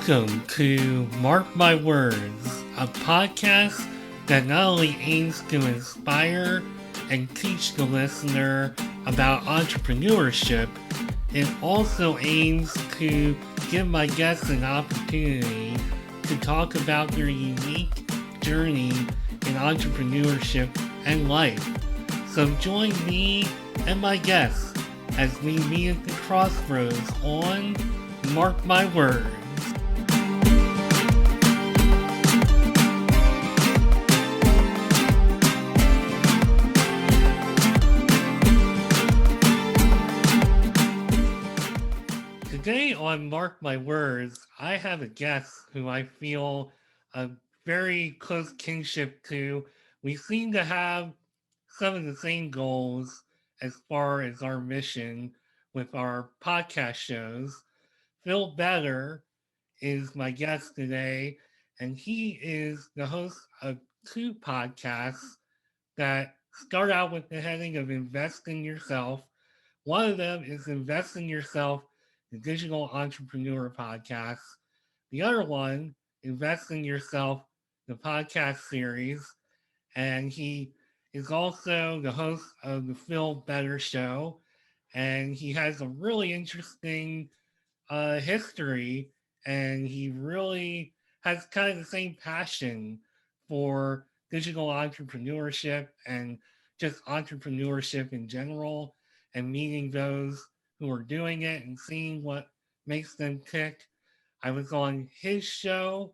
Welcome to Mark My Words, a podcast that not only aims to inspire and teach the listener about entrepreneurship, it also aims to give my guests an opportunity to talk about their unique journey in entrepreneurship and life. So join me and my guests as we meet at the crossroads on Mark My Words. Today on Mark My Words, I have a guest who I feel a very close kinship to. We seem to have some of the same goals as far as our mission with our podcast shows. Phil Better is my guest today, and he is the host of two podcasts that start out with the heading of Invest in Yourself. One of them is Invest in Yourself, the Digital Entrepreneur Podcast. The other one, Invest in Yourself, the podcast series. And he is also the host of the Phil Better Show. And he has a really interesting history, and he really has kind of the same passion for digital entrepreneurship and just entrepreneurship in general, and meeting those who are doing it and seeing what makes them tick. I was on his show,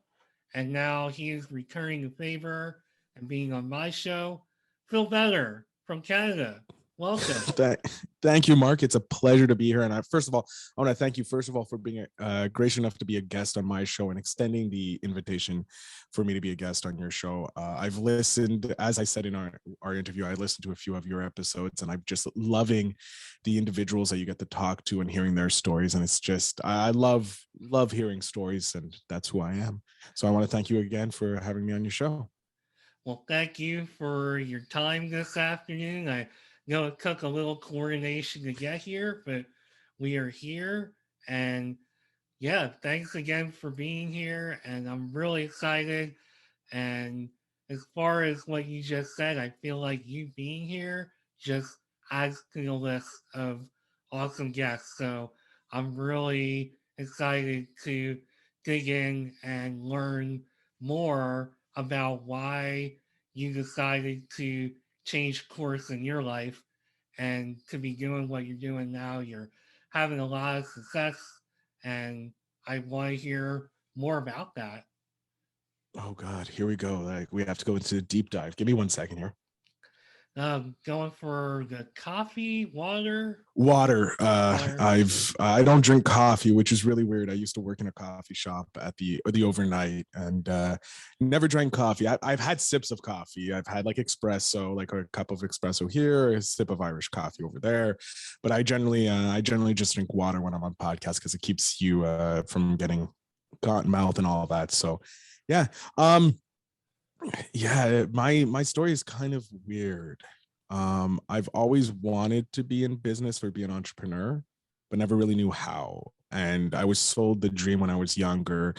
and now he is returning the favor and being on my show. Phil Better from Canada, welcome. Thank you, Mark. It's a pleasure to be here. And first of all, I want to thank you, for being gracious enough to be a guest on my show and extending the invitation for me to be a guest on your show. I've listened, as I said in our interview, I listened to a few of your episodes, and I'm just loving the individuals that you get to talk to and hearing their stories. And it's just, I love hearing stories, and that's who I am. So I want to thank you again for having me on your show. Well, thank you for your time this afternoon. I know it took a little coordination to get here, but we are here. And yeah, thanks again for being here. And I'm really excited. And as far as what you just said, I feel like you being here just adds to the list of awesome guests. So I'm really excited to dig in and learn more about why you decided to change course in your life and to be doing what you're doing now. You're having a lot of success, and I want to hear more about that. Oh God, here we go. Like, we have to go into a deep dive. Give me 1 second here. Going for the coffee, water. Water. Water. I don't drink coffee, which is really weird. I used to work in a coffee shop at the overnight, and never drank coffee. I've had sips of coffee. I've had like espresso, like a cup of espresso here, a sip of Irish coffee over there. But I generally just drink water when I'm on podcasts because it keeps you from getting cotton mouth and all that. So yeah. Yeah, my story is kind of weird. I've always wanted to be in business or be an entrepreneur, but never really knew how. And I was sold the dream when I was younger,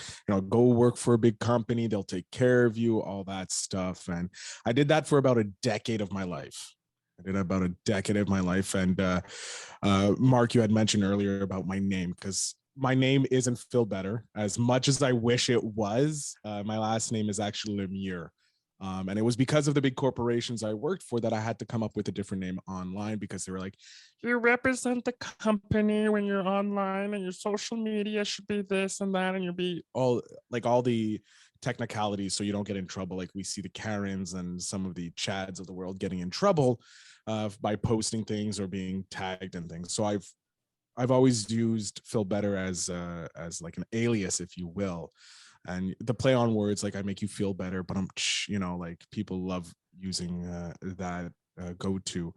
go work for a big company, they'll take care of you, all that stuff. And I did that for about a decade of my life. And Mark, you had mentioned earlier about my name, because my name isn't Phil Better as much as I wish it was. My last name is actually Lemire. And it was because of the big corporations I worked for that I had to come up with a different name online, because they were like, you represent the company when you're online, and your social media should be this and that, and you'll be all the technicalities so you don't get in trouble. Like we see the Karens and some of the Chads of the world getting in trouble by posting things or being tagged and things. So I've always used Phil Better as like an alias, if you will. And the play on words, like I make you feel better, but like people love using that go-to.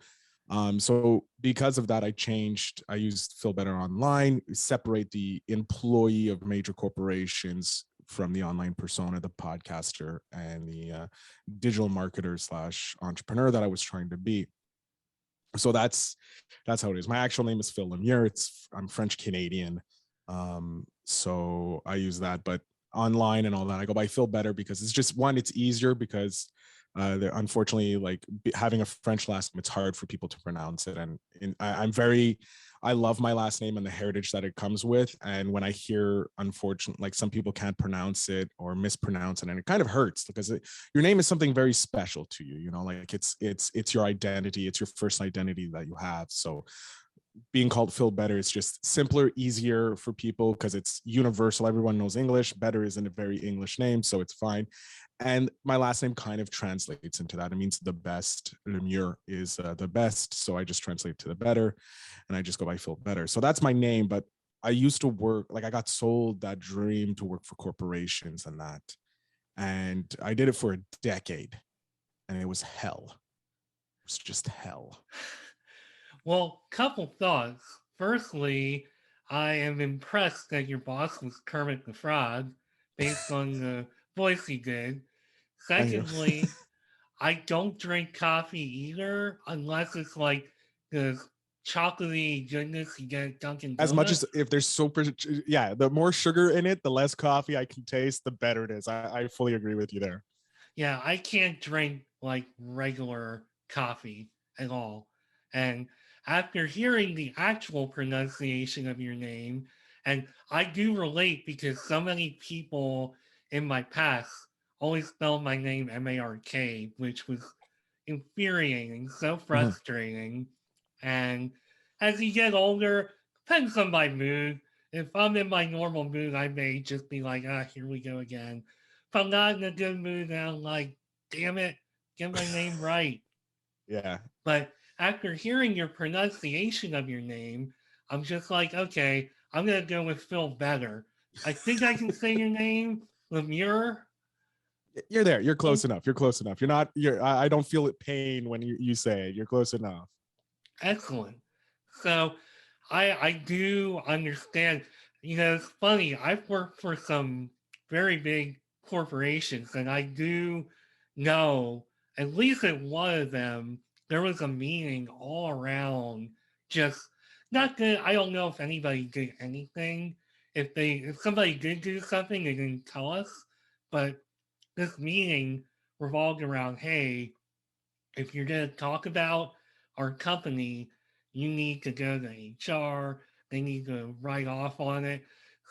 So because of that, I used Phil Better online, separate the employee of major corporations from the online persona, the podcaster, and the digital marketer / entrepreneur that I was trying to be. So that's how it is. My actual name is Phil Lemire. I'm French Canadian. So I use that, but online and all that, I go by Phil Better because it's just one, it's easier because unfortunately, like having a French last name, it's hard for people to pronounce it. And I love my last name and the heritage that it comes with. And when I hear, unfortunately, like some people can't pronounce it or mispronounce it, and it kind of hurts because your name is something very special to you, you know, like it's your identity, it's your first identity that you have. So being called Phil Better is just simpler, easier for people because it's universal. Everyone knows English. Better isn't a very English name, so it's fine. And my last name kind of translates into that. It means the best. Le mieux is the best. So I just translate to the better and I just go by Phil Better. So that's my name. But I used to work, like I got sold that dream to work for corporations and that. And I did it for a decade and it was hell. It was just hell. Well, couple thoughts. Firstly, I am impressed that your boss was Kermit the Frog based on the voice he did. Thank you. Secondly, I don't drink coffee either unless it's like the chocolatey goodness you get at Dunkin' As much as Donuts. if there's super, yeah, the more sugar in it, the less coffee I can taste, the better it is. I fully agree with you there. Yeah, I can't drink like regular coffee at all. And after hearing the actual pronunciation of your name, and I do relate because so many people in my past always spelled my name Mark, which was infuriating, so Mhm. frustrating. And as you get older, depends on my mood. If I'm in my normal mood, I may just be like, ah, here we go again. If I'm not in a good mood, then I'm like, damn it, get my name right. Yeah. But after hearing your pronunciation of your name, I'm just like, okay, I'm gonna go with Phil Better. I think I can say your name, Lemure. You're there. You're close enough. You're close enough. You're not, I don't feel it pain when you say it. You're close enough. Excellent. So I do understand. You know, it's funny. I've worked for some very big corporations, and I do know at least at one of them there was a meeting all around just not good. I don't know if anybody did anything. If somebody did do something, they didn't tell us. But this meeting revolved around, hey, if you're going to talk about our company, you need to go to HR. They need to write off on it.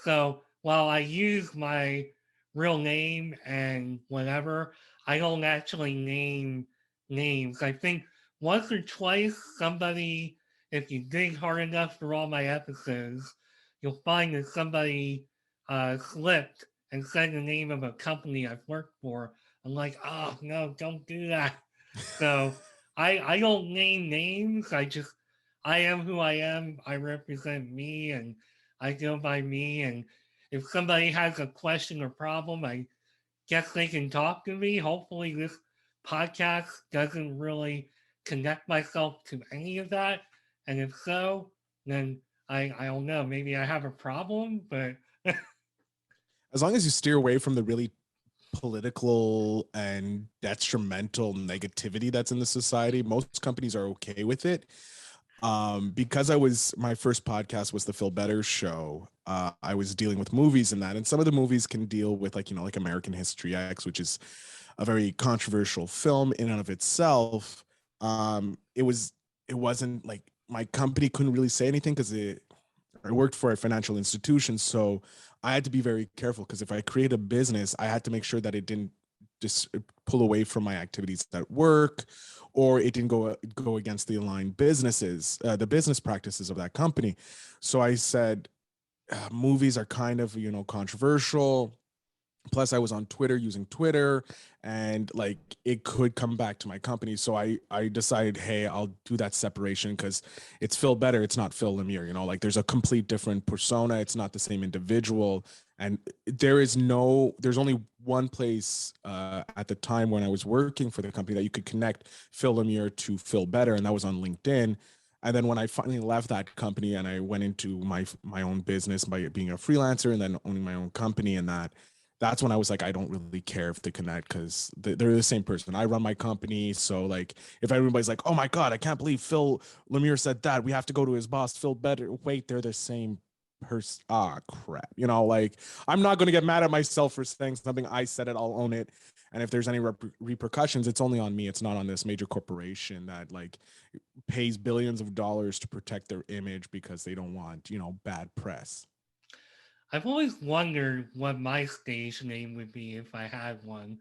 So while I use my real name and whatever, I don't actually name names. I think once or twice somebody, if you dig hard enough through all my episodes, you'll find that somebody slipped and said the name of a company I've worked for. I'm like, oh no, don't do that. So I don't name names. I am who I am. I represent me and I go by me. And if somebody has a question or problem, I guess they can talk to me. Hopefully this podcast doesn't really connect myself to any of that. And if so, then I don't know. Maybe I have a problem, but As long as you steer away from the really political and detrimental negativity that's in the society, most companies are okay with it. Because I was, my first podcast was the Phil Better show. I was dealing with movies and that, and some of the movies can deal with like, you know, like American History X, which is a very controversial film in and of itself. It wasn't like my company couldn't really say anything because I worked for a financial institution, so I had to be very careful because if I create a business, I had to make sure that it didn't just pull away from my activities at work, or it didn't go against the aligned businesses, the business practices of that company. So I said, movies are kind of, you know, controversial. Plus I was on Twitter using Twitter, and like it could come back to my company. So I decided, hey, I'll do that separation because it's Phil Better, it's not Phil Lemire, you know, like there's a complete different persona, it's not the same individual. And there's only one place at the time when I was working for the company that you could connect Phil Lemire to Phil Better, and that was on LinkedIn. And then when I finally left that company and I went into my own business by being a freelancer and then owning my own company, and that's when I was like, I don't really care if they connect because they're the same person. I run my company. So like if everybody's like, oh my God, I can't believe Phil Lemire said that, we have to go to his boss, Phil Better. Wait, they're the same crap. Like, I'm not going to get mad at myself for saying something. I said it, I'll own it. And if there's any repercussions, it's only on me. It's not on this major corporation that like pays billions of dollars to protect their image because they don't want, bad press. I've always wondered what my stage name would be if I had one,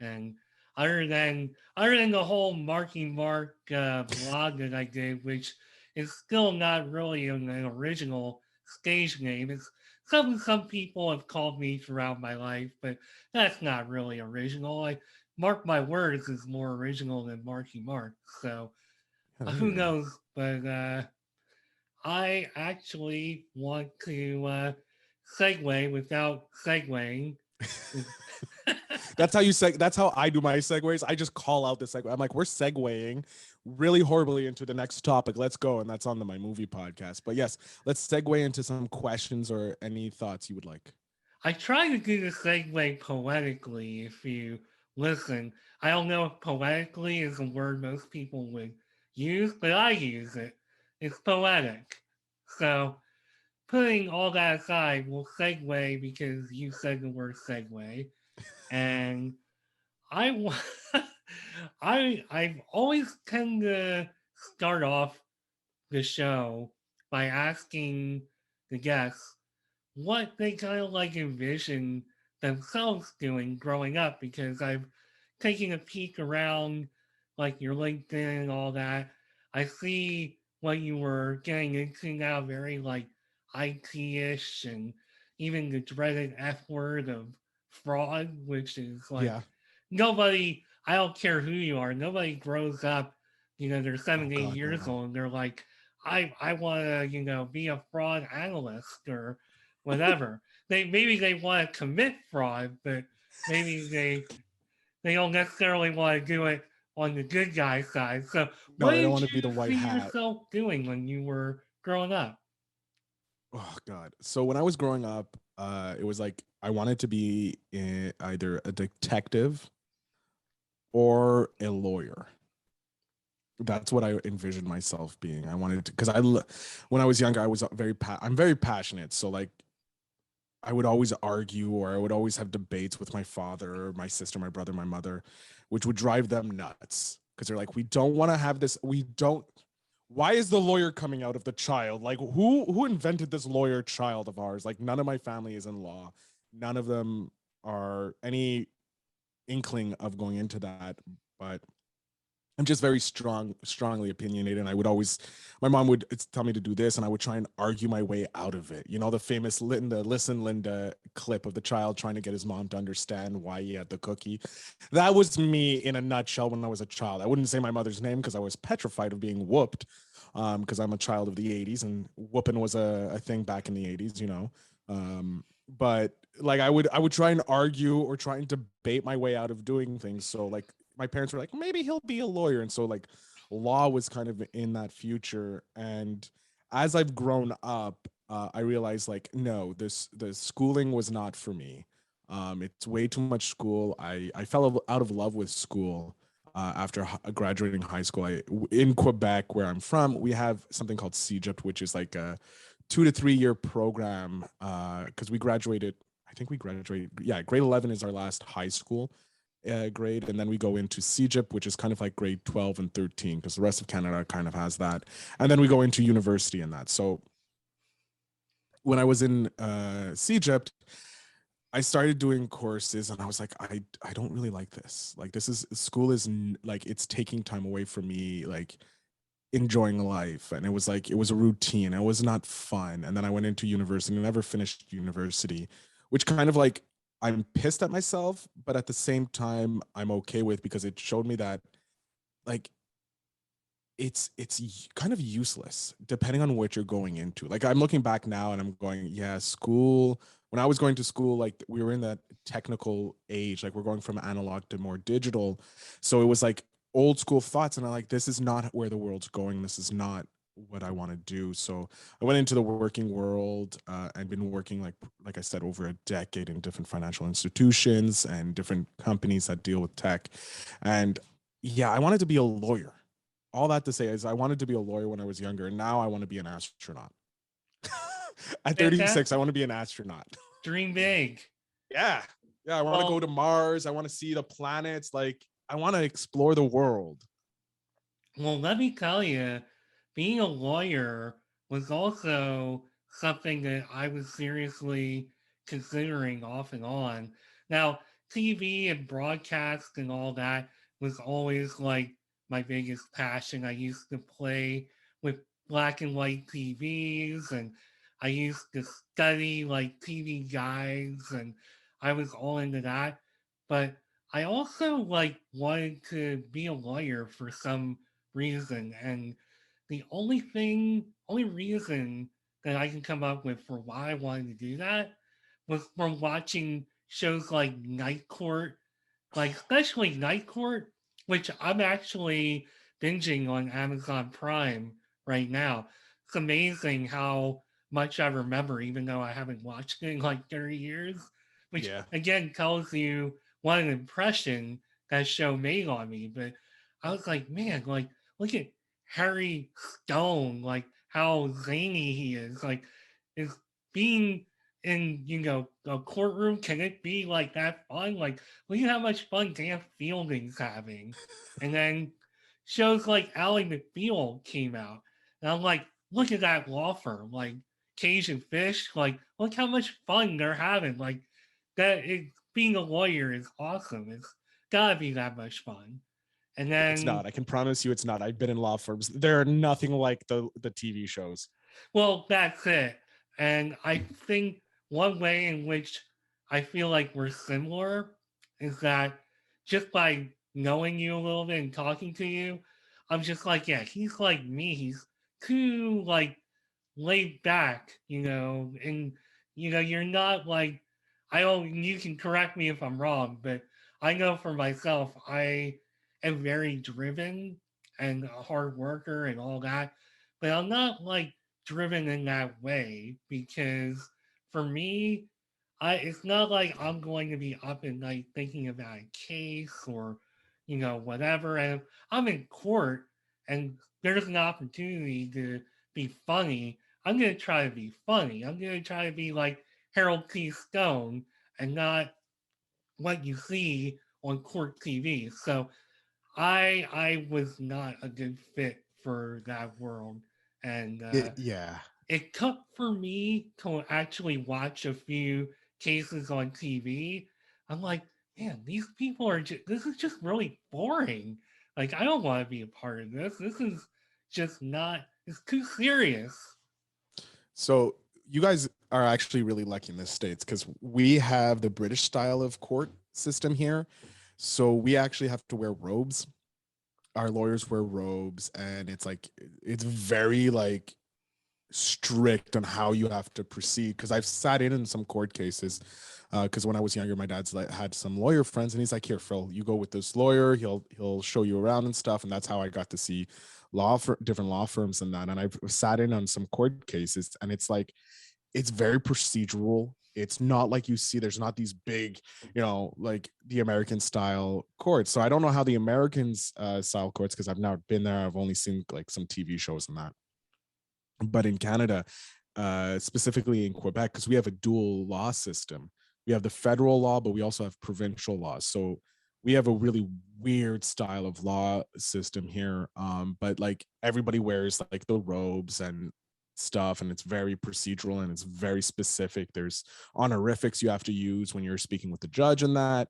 and other than the whole Marky Mark blog that I did, which is still not really an original stage name. It's something some people have called me throughout my life, but that's not really original. I Mark My Words is more original than Marky Mark, so Yeah, there who you go. knows? But I actually want to segue without segueing. That's how you say. That's how I do my segues. I just call out the segue. I'm like, we're segueing really horribly into the next topic. Let's go, and that's on my movie podcast. But yes, let's segue into some questions or any thoughts you would like. I try to do the segue poetically if you listen. I don't know if poetically is a word most people would use, but I use it. It's poetic. So, putting all that aside, we'll segue because you said the word segue. And I, I've always tend to start off the show by asking the guests what they kind of like envision themselves doing growing up because I've taken a peek around like your LinkedIn and all that. I see what you were getting into now, very like IT-ish and even the dreaded F word of fraud, which is like Yeah. nobody, I don't care who you are, nobody grows up, they're Oh 70 God, years no. old and they're like, I want to, be a fraud analyst or whatever. Maybe they want to commit fraud, but maybe they don't necessarily want to do it on the good guy side. So, No, what they don't did want to be the you white see hat. yourself doing when you were growing up? Oh God. So when I was growing up, it was like I wanted to be either a detective or a lawyer. That's what I envisioned myself being. I wanted to, because when I was younger, I was I'm very passionate. So like, I would always argue, or I would always have debates with my father, my sister, my brother, my mother, which would drive them nuts because they're like, we don't want to have this. We don't. Why is the lawyer coming out of the child? Like, who invented this lawyer child of ours? Like, none of my family is in law. None of them are any inkling of going into that. But I'm just very strongly opinionated. And I would always, my mom would tell me to do this, and I would try and argue my way out of it. The famous Listen, Linda clip of the child trying to get his mom to understand why he had the cookie. That was me in a nutshell when I was a child. I wouldn't say my mother's name because I was petrified of being whooped, because I'm a child of the 80s and whooping was a thing back in the 80s. But like I would try and argue or try and debate my way out of doing things. So like my parents were like, maybe he'll be a lawyer. And so like law was kind of in that future. And as I've grown up, I realized like, no, the schooling was not for me. It's way too much school. I fell out of love with school after graduating high school. In Quebec, where I'm from, we have something called CEGEP, which is like a 2 to 3 year program. Because we graduated, I think we graduated, yeah, grade 11 is our last high school grade, and then we go into CEGEP, which is kind of like grade 12 and 13, because the rest of Canada kind of has that, and then we go into university in that. So when I was in CEGEP, I started doing courses, and I was like, I don't really like this. Like, this is school is like it's taking time away from me, like enjoying life. And it was like it was a routine. It was not fun. And then I went into university and never finished university, which kind of like I'm pissed at myself, but at the same time I'm okay with, because it showed me that like it's kind of useless depending on what you're going into. Like, I'm looking back now and I'm going, yeah, school, when I was going to school, like we were in that technical age, like we're going from analog to more digital. So it was like old school thoughts, and I'm like, this is not where the world's going. This is not what I want to do. So I went into the working world, and been working, like I said, over a decade in different financial institutions and different companies that deal with tech. And yeah, I wanted to be a lawyer. All that to say is I wanted to be a lawyer when I was younger, and now I want to be an astronaut. At 36, I Fantastic. want to be an astronaut. Dream big. Yeah. Yeah. I want to go to Well, Mars. I want to see the planets. Like, I want to explore the world. well, let me tell you, being a lawyer was also something that I was seriously considering off and on. Now, TV and broadcast and all that was always like my biggest passion. I used to play with black and white TVs, and I used to study like TV guides, and I was all into that. But I also like wanted to be a lawyer for some reason. And the only reason that I can come up with for why I wanted to do that was from watching shows like Night Court, like especially Night Court, which I'm actually binging on Amazon Prime right now. It's amazing how much I remember, even though I haven't watched it in like 30 years, which Yeah. again tells you what an impression that show made on me. But I was like, man, like, look at Harry Stone, like how zany he is. Like, is being in, a courtroom, can it be like that fun? Like, look at how much fun Dan Fielding's having. And then shows like Ally McBeal came out. And I'm like, look at that law firm, like Cajun Fish. Like, look how much fun they're having. Like, being a lawyer is awesome. It's gotta be that much fun. And It's then, not. I can promise you it's not. I've been in law firms. They're nothing like the TV shows. well, that's it. And I think one way in which I feel like we're similar is that just by knowing you a little bit and talking to you, I'm just like, yeah, he's like me. He's too like laid back, and you're not like I don't you can correct me if I'm wrong, but I know for myself I am very driven and a hard worker and all that. But I'm not like driven in that way because for me, it's not like I'm going to be up at night thinking about a case or whatever. And if I'm in court and there's an opportunity to be funny, I'm gonna try to be funny. I'm gonna try to be like Harold T. Stone and not what you see on court TV. So I was not a good fit for that world, and Yeah. it took for me to actually watch a few cases on TV. I'm like, man, these people are just, this is just really boring. Like, I don't want to be a part of this. This is just not, it's too serious. So you guys are actually really lucky in the States because we have the British style of court system here. So we actually have to wear robes. Our lawyers wear robes, and it's like it's very like strict on how you have to proceed. Because I've sat in some court cases. Because when I was younger, my dad's like had some lawyer friends, and he's like, "Here, Phil, you go with this lawyer. He'll show you around and stuff." And that's how I got to see different law firms and that. And I've sat in on some court cases, and it's like it's very procedural. It's not like you see, there's not these big, like the American style courts. So I don't know how the Americans style courts, because I've never been there. I've only seen like some TV shows and that. But in Canada, specifically in Quebec, because we have a dual law system. We have the federal law, but we also have provincial laws. So we have a really weird style of law system here. But like everybody wears like the robes and stuff, and it's very procedural and it's very specific. There's honorifics you have to use when you're speaking with the judge and that.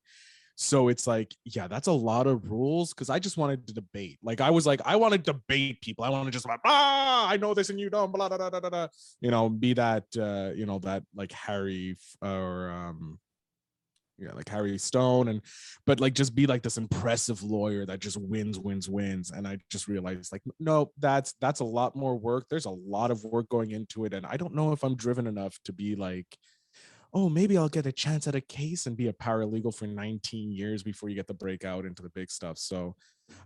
So it's like, yeah, that's a lot of rules because I just wanted to debate. Like I was like, I want to debate people. I want to just like, I know this and you don't, blah, blah, blah, blah, blah. Be that, that like Harry or like Harry Stone, but like just be like this impressive lawyer that just wins. And I just realized like, no, that's a lot more work. There's a lot of work going into it. And I don't know if I'm driven enough to be like, oh, maybe I'll get a chance at a case and be a paralegal for 19 years before you get the breakout into the big stuff. So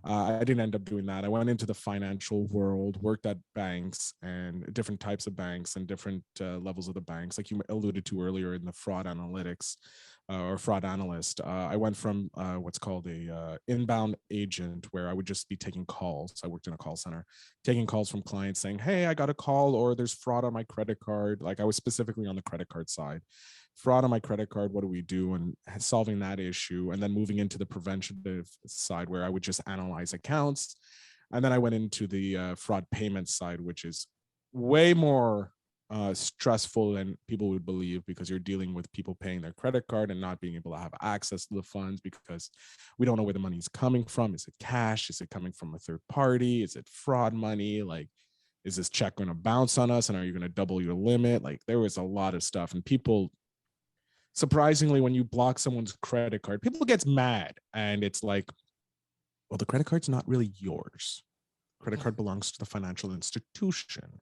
I didn't end up doing that. I went into the financial world, worked at banks and different types of banks and different levels of the banks, like you alluded to earlier in the fraud analytics or fraud analyst. I went from what's called a inbound agent, where I would just be taking calls. I worked in a call center, taking calls from clients saying, "Hey, I got a call," or "There's fraud on my credit card." Like I was specifically on the credit card side. Fraud on my credit card, what do we do? And solving that issue, and then moving into the preventative side where I would just analyze accounts. And then I went into the fraud payment side, which is way more stressful than people would believe, because you're dealing with people paying their credit card and not being able to have access to the funds because we don't know where the money is coming from. Is it cash? Is it coming from a third party? Is it fraud money? Like, is this check going to bounce on us? And are you going to double your limit? Like, there was a lot of stuff. And people, surprisingly, when you block someone's credit card, people gets mad, and it's like, well, the credit card's not really yours. Credit card belongs to the financial institution,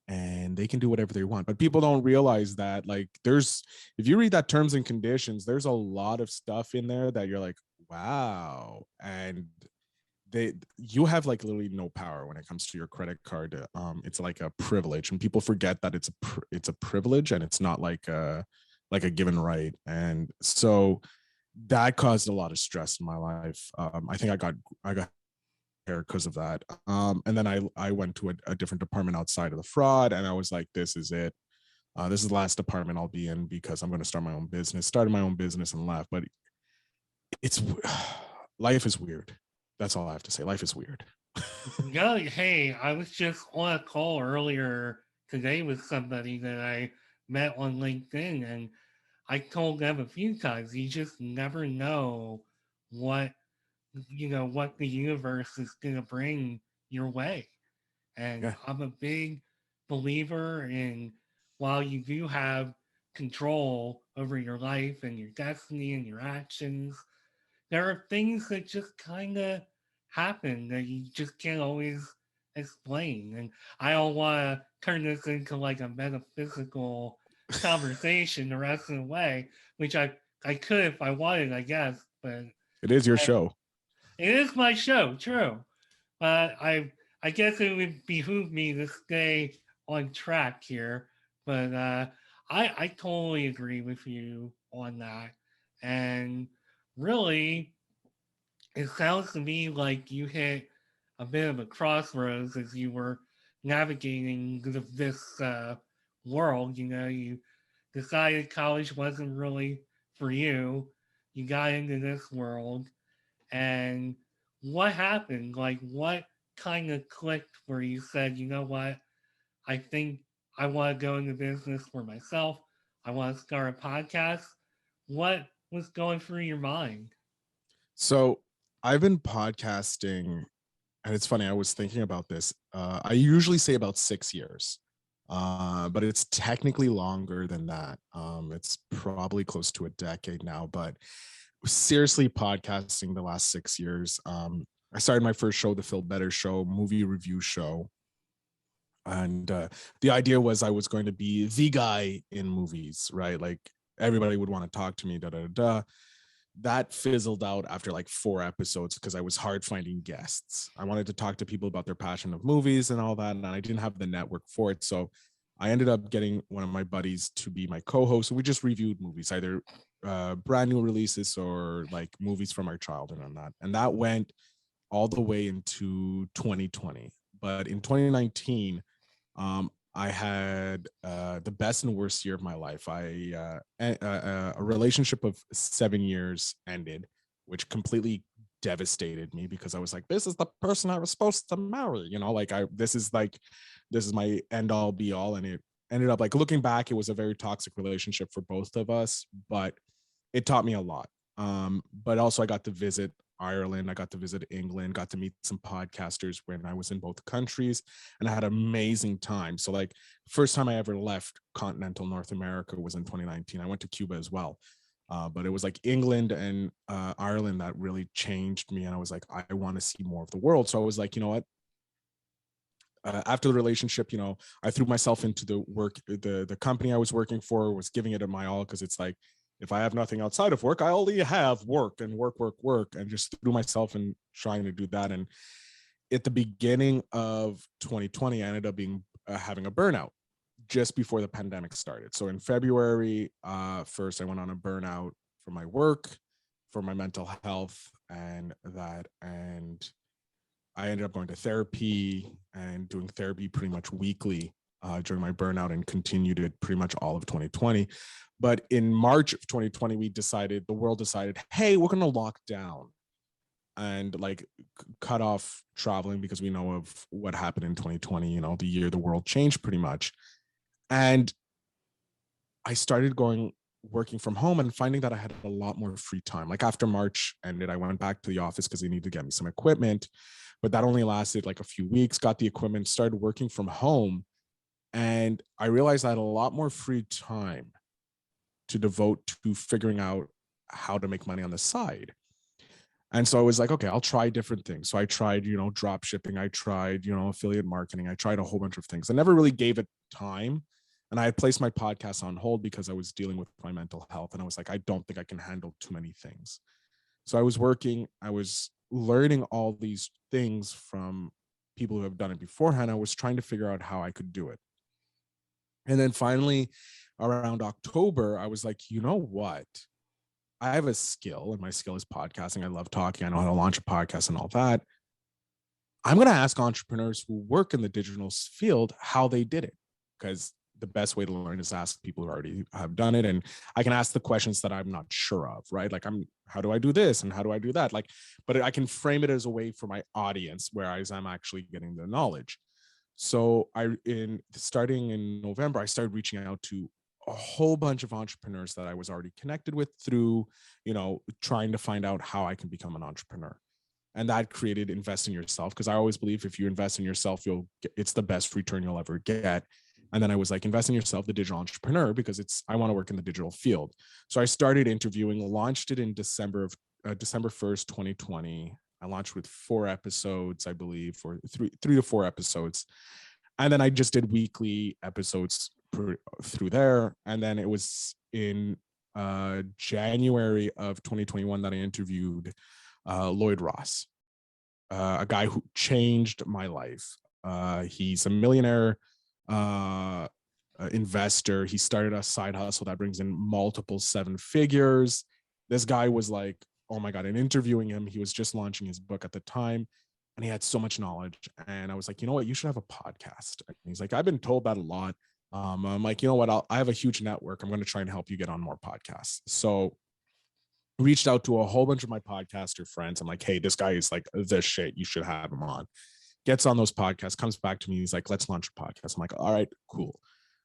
and they can do whatever they want. But people don't realize that, like, there's, if you read that terms and conditions, there's a lot of stuff in there that you're like, wow. And you have like literally no power when it comes to your credit card. It's like a privilege, and people forget that it's a privilege, and it's not like a given right. And so that caused a lot of stress in my life. I think I got here because of that. And then I went to a different department outside of the fraud, and I was like, this is it. This is the last department I'll be in, because I'm going to start my own business. Started my own business and left. But it's life is weird. That's all I have to say. Life is weird. Yeah, hey, I was just on a call earlier today with somebody that I met on LinkedIn, and I told them a few times, you just never know what, what the universe is going to bring your way. And Yeah. I'm a big believer in, while you do have control over your life and your destiny and your actions, there are things that just kind of happen that you just can't always explain. And I don't want to turn this into like a metaphysical conversation the rest of the way, which I could if I wanted, I guess, but It is your I, show. it is my show, true. But I guess it would behoove me to stay on track here. But I totally agree with you on that. And really, it sounds to me like you hit a bit of a crossroads as you were navigating this world. You decided college wasn't really for you. You got into this world, and what happened? Like, what kind of clicked where you said, you know what? I think I want to go into business for myself. I want to start a podcast. What was going through your mind? So I've been podcasting, and it's funny, I was thinking about this. I usually say about 6 years, but it's technically longer than that. It's probably close to a decade now, but seriously podcasting the last 6 years. I started my first show, the Phil Better Show, movie review show. And the idea was I was going to be the guy in movies, right? Like everybody would want to talk to me, da da da. That fizzled out after like 4 episodes because I was hard finding guests. I wanted to talk to people about their passion of movies and all that, and I didn't have the network for it. So I ended up getting one of my buddies to be my co-host. We just reviewed movies, either brand new releases or like movies from our childhood on that. And that went all the way into 2020. But in 2019, I had the best and worst year of my life. A relationship of 7 years ended, which completely devastated me because I was like, this is the person I was supposed to marry. Like this is my end all be all. And it ended up, like, looking back, it was a very toxic relationship for both of us, but it taught me a lot. But also I got to visit Ireland. I got to visit England, got to meet some podcasters when I was in both countries, and I had an amazing time. So, like, first time I ever left continental North America was in 2019. I went to Cuba as well. But it was like England and Ireland that really changed me. And I was like, I want to see more of the world. So I was like, you know what? After the relationship, I threw myself into the work. The company I was working for was giving it my all, because it's like, if I have nothing outside of work, I only have work and work, work, work, and just threw myself in trying to do that. And at the beginning of 2020, I ended up being having a burnout just before the pandemic started. So in February 1st, I went on a burnout for my work, for my mental health, and that. And I ended up going to therapy and doing therapy pretty much weekly during my burnout, and continued it pretty much all of 2020. But in March of 2020, the world decided, hey, we're going to lock down and like cut off traveling, because we know of what happened in 2020, the year the world changed pretty much. And I started working from home and finding that I had a lot more free time. Like after March ended, I went back to the office because they needed to get me some equipment, but that only lasted like a few weeks. Got the equipment, started working from home, and I realized I had a lot more free time to devote to figuring out how to make money on the side. And so I was like, okay, I'll try different things. So I tried, drop shipping. I tried, affiliate marketing. I tried a whole bunch of things. I never really gave it time. And I had placed my podcast on hold because I was dealing with my mental health. And I was like, I don't think I can handle too many things. So I was working, I was learning all these things from people who have done it beforehand. I was trying to figure out how I could do it. And then finally, around October, I was like, you know what? I have a skill, and my skill is podcasting. I love talking. I know how to launch a podcast and all that. I'm going to ask entrepreneurs who work in the digital field how they did it, because the best way to learn is ask people who already have done it. And I can ask the questions that I'm not sure of, right? Like, how do I do this? And how do I do that? Like, but I can frame it as a way for my audience, whereas I'm actually getting the knowledge. So starting in November, I started reaching out to a whole bunch of entrepreneurs that I was already connected with through, trying to find out how I can become an entrepreneur. And that created invest in yourself, because I always believe if you invest in yourself, it's the best return you'll ever get. And then I was like, invest in yourself, the digital entrepreneur, because I want to work in the digital field. So I started interviewing, launched it in December 1st, 2020. I launched with 4 episodes, I believe, for 3 to 4 episodes. And then I just did weekly episodes through there. And then it was in January of 2021 that I interviewed Lloyd Ross, a guy who changed my life. He's a millionaire investor. He started a side hustle that brings in multiple 7 figures. This guy was like, oh my God, and interviewing him, he was just launching his book at the time, and he had so much knowledge. And I was like, you know what, you should have a podcast. And he's like, I've been told that a lot. I'm like, you know what, I have a huge network. I'm going to try and help you get on more podcasts. So reached out to a whole bunch of my podcaster friends. I'm like, hey, this guy is like this shit. You should have him on. Gets on those podcasts, comes back to me. He's like, let's launch a podcast. I'm like, all right, cool.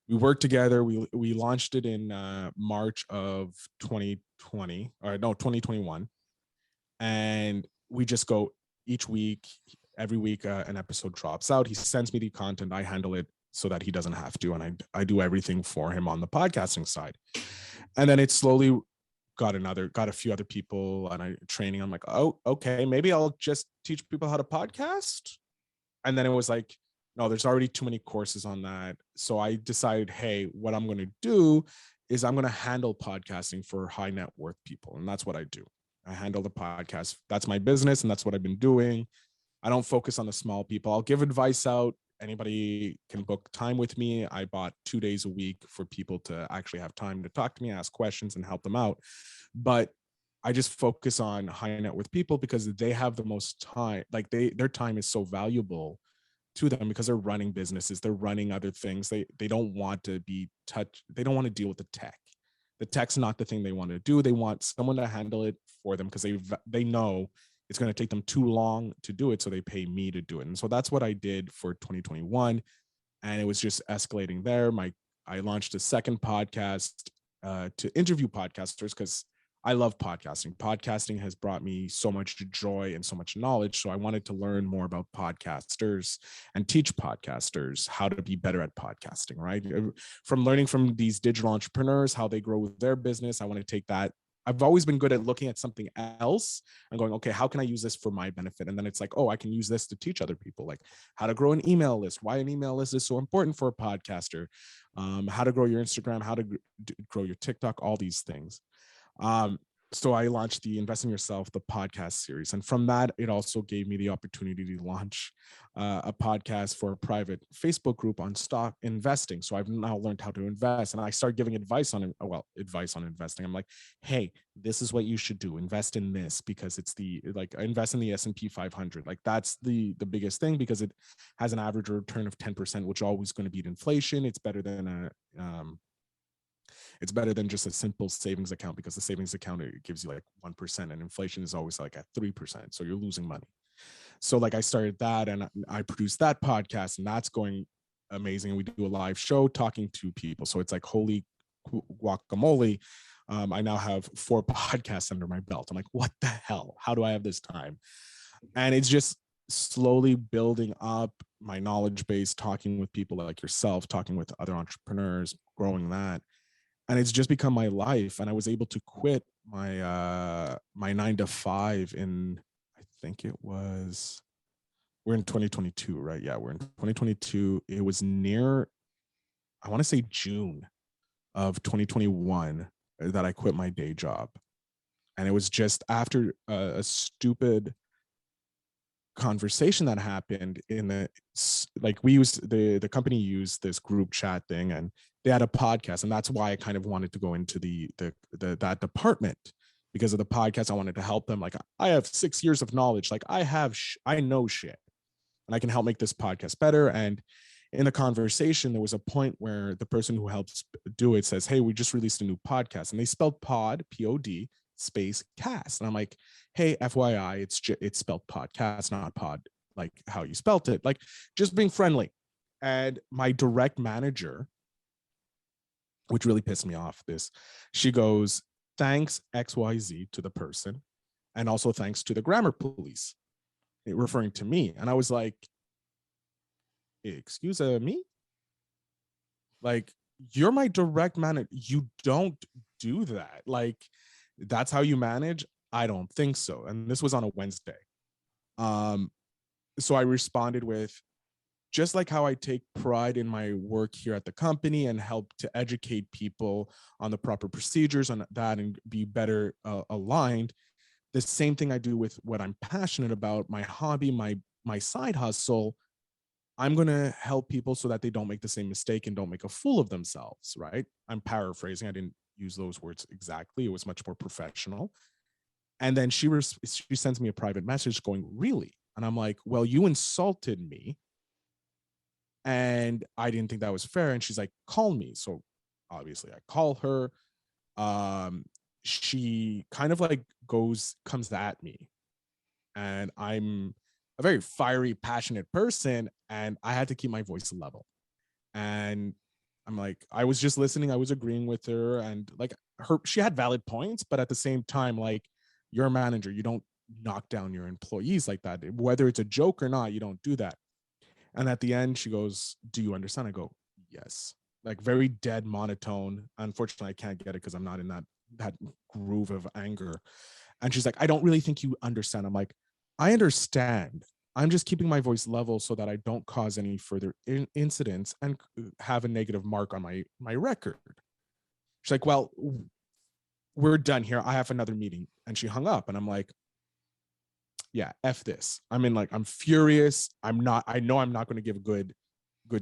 We worked together. We launched it in March of 2020, or no, 2021. And we just go each week, every week an episode drops out. He sends me the content. I handle it so that he doesn't have to. And I do everything for him on the podcasting side. And then it slowly got a few other people and I training. I'm like, oh, okay, maybe I'll just teach people how to podcast. And then it was like, no, there's already too many courses on that. So I decided, hey, what I'm going to do is I'm going to handle podcasting for high net worth people. And that's what I do. I handle the podcast. That's my business. And that's what I've been doing. I don't focus on the small people. I'll give advice out. Anybody can book time with me. I bought 2 days a week for people to actually have time to talk to me, ask questions, and help them out. But I just focus on high net worth people because they have the most time. Like their time is so valuable to them because they're running businesses, they're running other things. They don't want to be touched. They don't want to deal with the tech. The tech's not the thing they want to do. They want someone to handle it for them because they know it's going to take them too long to do it. So they pay me to do it. And so that's what I did for 2021. And it was just escalating there. I launched a second podcast to interview podcasters because I love podcasting. Podcasting has brought me so much joy and so much knowledge. So I wanted to learn more about podcasters and teach podcasters how to be better at podcasting, right? From learning from these digital entrepreneurs, how they grow with their business. I want to take that. I've always been good at looking at something else and going, okay, how can I use this for my benefit? And then it's like, oh, I can use this to teach other people, like how to grow an email list, why an email list is so important for a podcaster, how to grow your Instagram, how to grow your TikTok, all these things. So I launched the Invest in Yourself, the podcast series. And from that, it also gave me the opportunity to launch a podcast for a private Facebook group on stock investing. So I've now learned how to invest, and I started giving advice on investing. I'm like, hey, this is what you should do. Invest in this because it's invest in the S&P 500. Like that's the biggest thing because it has an average return of 10%, which is always going to beat inflation. It's better than just a simple savings account because the savings account, it gives you like 1% and inflation is always like at 3%. So you're losing money. So like I started that and I produced that podcast and that's going amazing. And we do a live show talking to people. So it's like, holy guacamole. I now have 4 podcasts under my belt. I'm like, what the hell? How do I have this time? And it's just slowly building up my knowledge base, talking with people like yourself, talking with other entrepreneurs, growing that. And it's just become my life. And I was able to quit my 9 to 5 in, I think it was, we're in 2022, right? Yeah, we're in 2022. It was near, I want to say June of 2021 that I quit my day job. And it was just after a stupid conversation that happened in we used the company used this group chat thing and they had a podcast, and that's why I kind of wanted to go into that department because of the podcast. I wanted to help them. Like I have 6 years of knowledge. Like I know shit, and I can help make this podcast better. And in the conversation, there was a point where the person who helps do it says, "Hey, we just released a new podcast," and they spelled pod, P-O-D, space cast, and I'm like, "Hey, FYI, it's spelled podcast, not pod, like how you spelt it." Like just being friendly. And my direct manager, which really pissed me off, she goes, "Thanks XYZ to the person, and also thanks to the grammar police," referring to me. And I was like, "Excuse me? Like, you're my direct manager. You don't do that. Like, that's how you manage? I don't think so." And this was on a Wednesday. So I responded with, just like how I take pride in my work here at the company and help to educate people on the proper procedures on that and be better aligned, the same thing I do with what I'm passionate about, my hobby, my side hustle. I'm going to help people so that they don't make the same mistake and don't make a fool of themselves, right? I'm paraphrasing. I didn't use those words exactly. It was much more professional. And then she sends me a private message going, "Really?" And I'm like, "Well, you insulted me and I didn't think that was fair." And she's like, "Call me." So obviously I call her. She kind of like comes at me, and I'm a very fiery, passionate person, and I had to keep my voice level. And I'm like, I was just listening, I was agreeing with her, and like she had valid points, but at the same time, like, you're a manager, you don't knock down your employees like that. Whether it's a joke or not, you don't do that. And at the end, she goes, "Do you understand?" I go, "Yes." Like very dead monotone. Unfortunately, I can't get it because I'm not in that groove of anger. And she's like, "I don't really think you understand." I'm like, "I understand. I'm just keeping my voice level so that I don't cause any further incidents and have a negative mark on my record." She's like, "Well, we're done here. I have another meeting." And she hung up. And I'm like, yeah, F this. I'm furious. I know I'm not going to give good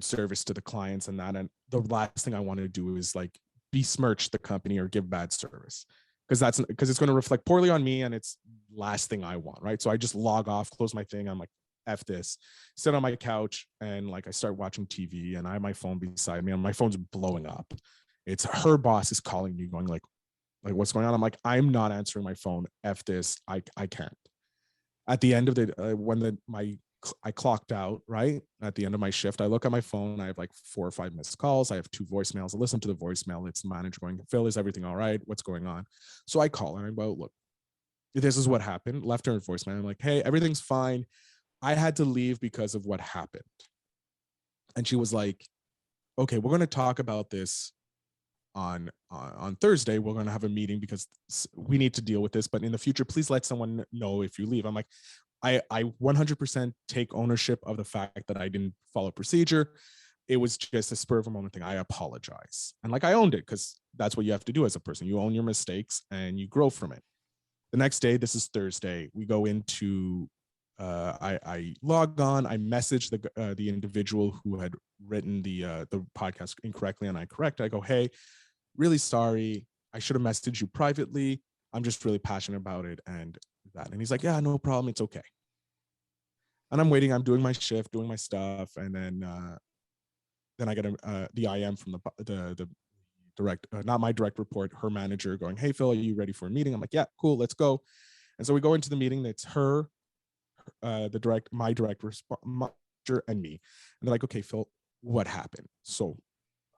service to the clients and that. And the last thing I want to do is like besmirch the company or give bad service because it's going to reflect poorly on me, and it's last thing I want. Right. So I just log off, close my thing. I'm like, F this, sit on my couch, and like I start watching TV, and I have my phone beside me, and my phone's blowing up. It's her boss is calling me going like what's going on? I'm like, I'm not answering my phone. F this. I can't. At the end of I clocked out, right? At the end of my shift, I look at my phone. I have like 4 or 5 missed calls. I have 2 voicemails. I listen to the voicemail. It's the manager going, "Phil, is everything all right? What's going on?" So I call her and I go, "Look, this is what happened." Left her a voicemail. I'm like, "Hey, everything's fine. I had to leave because of what happened." And she was like, "Okay, we're going to talk about this on Thursday. We're going to have a meeting because we need to deal with this. But in the future, please let someone know if you leave." I'm like, I 100% take ownership of the fact that I didn't follow procedure. it was just a spur of a moment thing. I apologize. And like I owned it because that's what you have to do as a person. You own your mistakes and you grow from it. The next day, this is Thursday, we go into I log on, I message the individual who had written the podcast incorrectly, and I correct. I go, hey, really sorry. I should have messaged you privately. I'm just really passionate about it and that. And he's like, yeah, no problem. It's okay. And I'm waiting. I'm doing my shift, doing my stuff, and then I get the IM from the direct, not my direct report, her manager going, hey, Phil, are you ready for a meeting? I'm like, yeah, cool, let's go. And so we go into the meeting. It's her, my direct manager, and me. And they're like, okay, Phil, what happened? So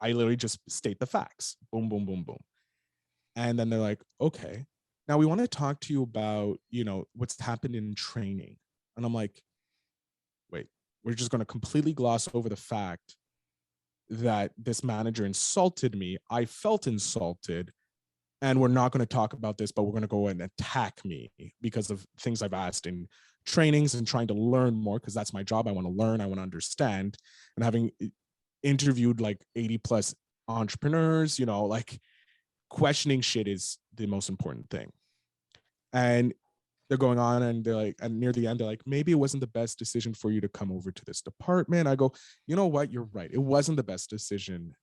I literally just state the facts. Boom, boom, boom, boom. And then they're like, okay, now we want to talk to you about, what's happened in training. And I'm like, wait, we're just going to completely gloss over the fact that this manager insulted me. I felt insulted, and we're not going to talk about this, but we're going to go and attack me because of things I've asked in trainings and trying to learn more, because that's my job. I want to learn, I want to understand. And having interviewed like 80 plus entrepreneurs, like questioning shit is the most important thing. And they're going on, and they're like, and near the end, they're like, maybe it wasn't the best decision for you to come over to this department. I go, you know what? You're right. It wasn't the best decision.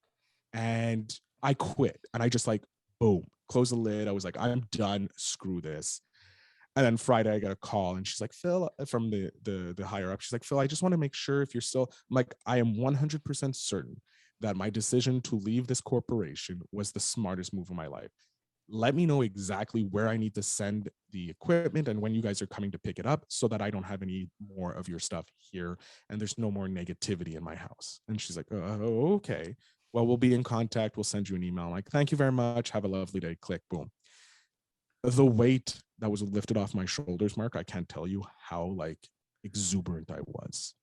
And I quit. And I just like, boom, close the lid. I was like, I'm done. Screw this. And then Friday I got a call, and she's like, Phil, from the higher up. She's like, Phil, I just want to make sure if you're still, I'm like, I am 100% certain that my decision to leave this corporation was the smartest move of my life. Let me know exactly where I need to send the equipment and when you guys are coming to pick it up, so that I don't have any more of your stuff here and there's no more negativity in my house. And she's like, oh, okay. Well, we'll be in contact. We'll send you an email. I'm like, thank you very much. Have a lovely day. Click, boom. The weight that was lifted off my shoulders, Mark, I can't tell you how like exuberant I was.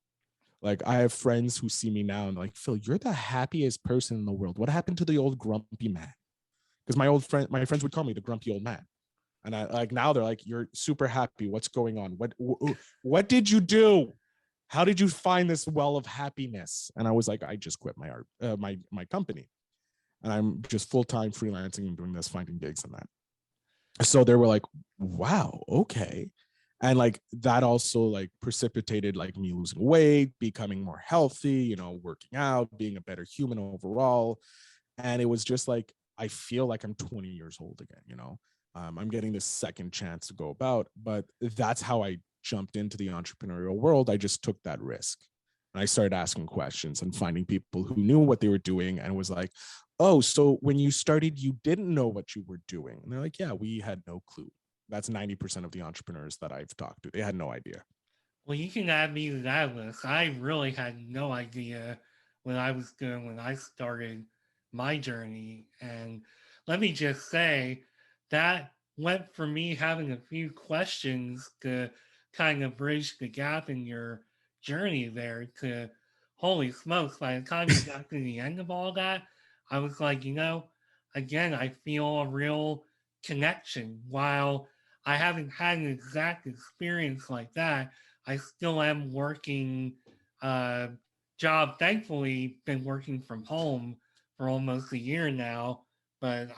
Like, I have friends who see me now and like, Phil, you're the happiest person in the world. What happened to the old grumpy man? Because my friends would call me the grumpy old man. And I like, now they're like, you're super happy. What's going on? What did you do? How did you find this well of happiness? And I was like, I just quit my company, and I'm just full-time freelancing and doing this, finding gigs and that. So they were like, wow, okay. And like that also like precipitated like me losing weight, becoming more healthy, working out, being a better human overall. And it was just like, I feel like I'm 20 years old again. I'm getting this second chance to go about, but that's how I jumped into the entrepreneurial world. I just took that risk, and I started asking questions and finding people who knew what they were doing, and was like, oh, so when you started, you didn't know what you were doing. And they're like, yeah, we had no clue. That's 90% of the entrepreneurs that I've talked to. They had no idea. Well, you can add me to that list. I really had no idea what I was doing when I started my journey. And let me just say that went for me having a few questions to kind of bridge the gap in your journey there to holy smokes, by the time you got to the end of all that, I was like, again, I feel a real connection. While I haven't had an exact experience like that, I still am working job. Thankfully, been working from home for almost a year now. But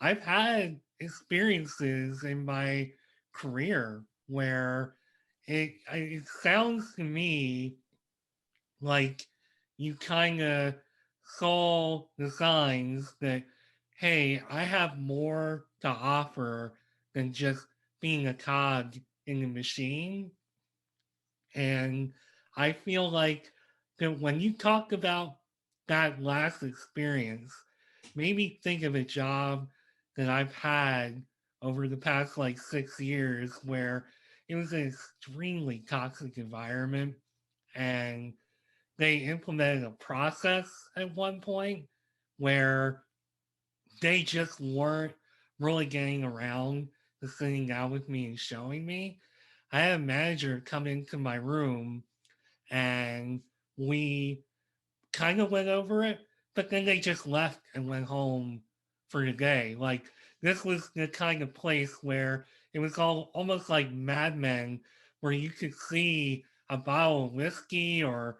I've had experiences in my career where it sounds to me like you kind of saw the signs that, hey, I have more to offer than just being a cog in the machine. And I feel like that when you talk about that last experience, maybe think of a job that I've had over the past like 6 years where it was an extremely toxic environment, and they implemented a process at one point where they just weren't really getting around to sitting down with me and showing me. I had a manager come into my room, and we kind of went over it, but then they just left and went home for the day. Like, this was the kind of place where it was all almost like Mad Men, where you could see a bottle of whiskey or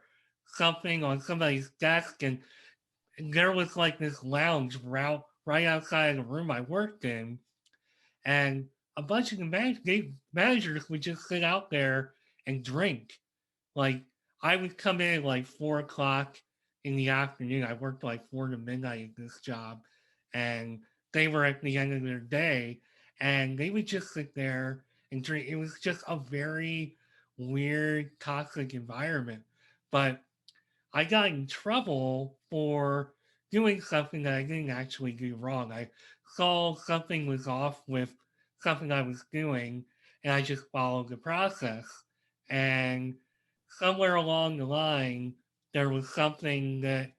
something on somebody's desk, and there was like this lounge right outside the room I worked in, and a bunch of the managers would just sit out there and drink. Like I would come in at like 4 o'clock in the afternoon. I worked like 4 to midnight at this job, and they were at the end of their day, and they would just sit there and drink. It was just a very weird, toxic environment. But I got in trouble for doing something that I didn't actually do wrong. I saw something was off with something I was doing, and I just followed the process. And somewhere along the line, there was something that,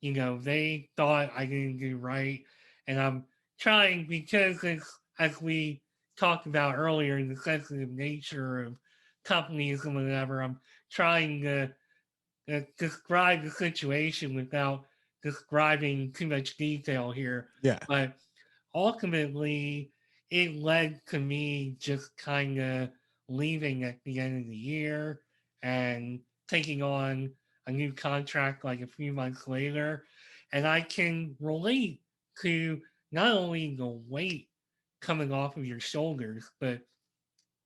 they thought I didn't do right. And I'm trying, because it's, as we talked about earlier, the sensitive nature of companies and whatever, I'm trying to describe the situation without describing too much detail here. Yeah. But ultimately, it led to me just kind of leaving at the end of the year and taking on a new contract like a few months later. And I can relate to not only the weight coming off of your shoulders, but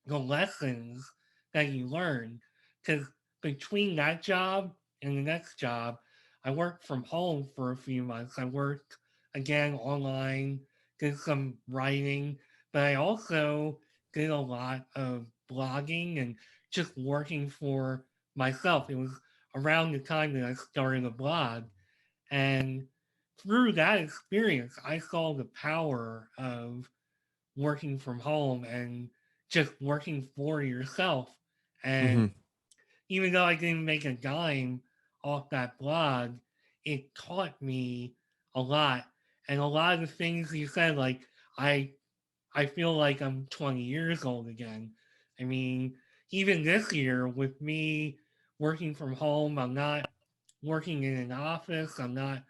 the lessons that you learn. Because between that job and the next job, I worked from home for a few months. I worked again online, did some writing, but I also did a lot of blogging and just working for myself. It was around the time that I started a blog. And through that experience, I saw the power of working from home and just working for yourself. And Hmm. even though I didn't make a dime off that blog, it taught me a lot. And a lot of the things you said, like I I feel like I'm 20 years old again. I mean, even this year with me working from home, I'm not working in an office. I'm not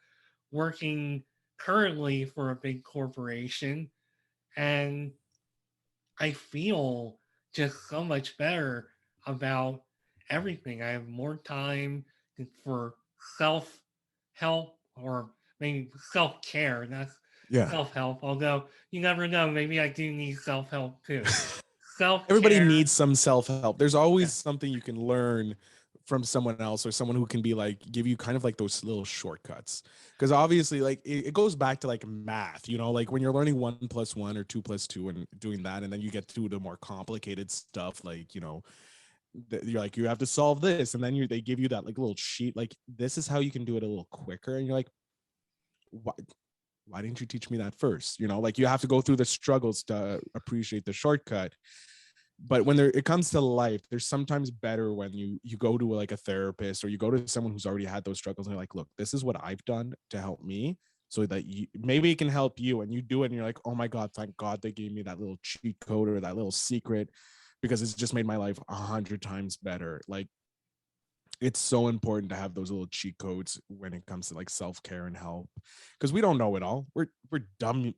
working currently for a big corporation. And I feel just so much better about everything. I have more time for self help, or maybe self care. That's Yeah. self help. Although you never know, maybe I do need self help too. Self Everybody care. needs some self-help. There's Yeah. always something you can learn from someone else, or someone who can be like give you kind of like those little shortcuts, because obviously like it goes back to like math, like when you're learning 1 plus 1 or 2 plus 2 and doing that, and then you get to the more complicated stuff, like you're like, you have to solve this, and then they give you that like little sheet, like this is how you can do it a little quicker, and you're like, why didn't you teach me that first? Like you have to go through the struggles to appreciate the shortcut. But when it comes to life, there's sometimes better when you go to like a therapist, or you go to someone who's already had those struggles, and they're like, look, this is what I've done to help me, so that maybe it can help you, and you do it, and you're like, oh my god, thank god they gave me that little cheat code or that little secret, because it's just made my life 100 times better. Like, it's so important to have those little cheat codes when it comes to like self-care and help, because we don't know it all. We're dumb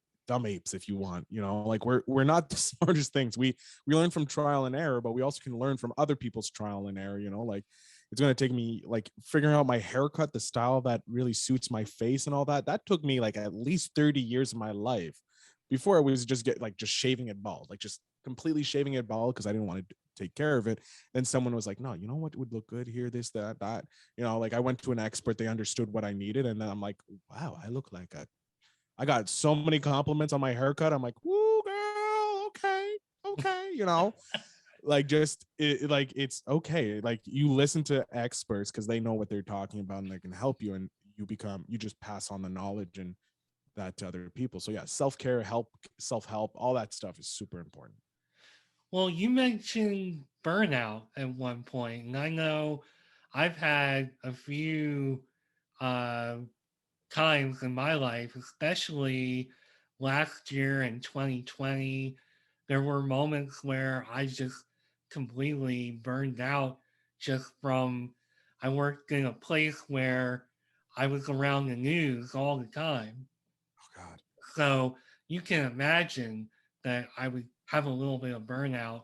apes, if you want, like we're not the smartest things. We learn from trial and error, but we also can learn from other people's trial and error. Like, it's going to take me like figuring out my haircut, the style that really suits my face and all that took me like at least 30 years of my life. Before, it was just shaving it bald, like just completely shaving it bald because I didn't want to take care of it. Then someone was like, no, you know what would look good here, this, that, like I went to an expert, they understood what I needed, and then I'm like, wow, I got so many compliments on my haircut. I'm like, woo, girl, okay, okay, like just like it's okay. Like, you listen to experts because they know what they're talking about and they can help you, and you just pass on the knowledge and that to other people. So yeah, self-care, self-help, all that stuff is super important. Well, you mentioned burnout at one point, and I know I've had a few uh, times in my life, especially last year in 2020. There were moments where I just completely burned out just from, I worked in a place where I was around the news all the time. Oh god. So you can imagine that I would have a little bit of burnout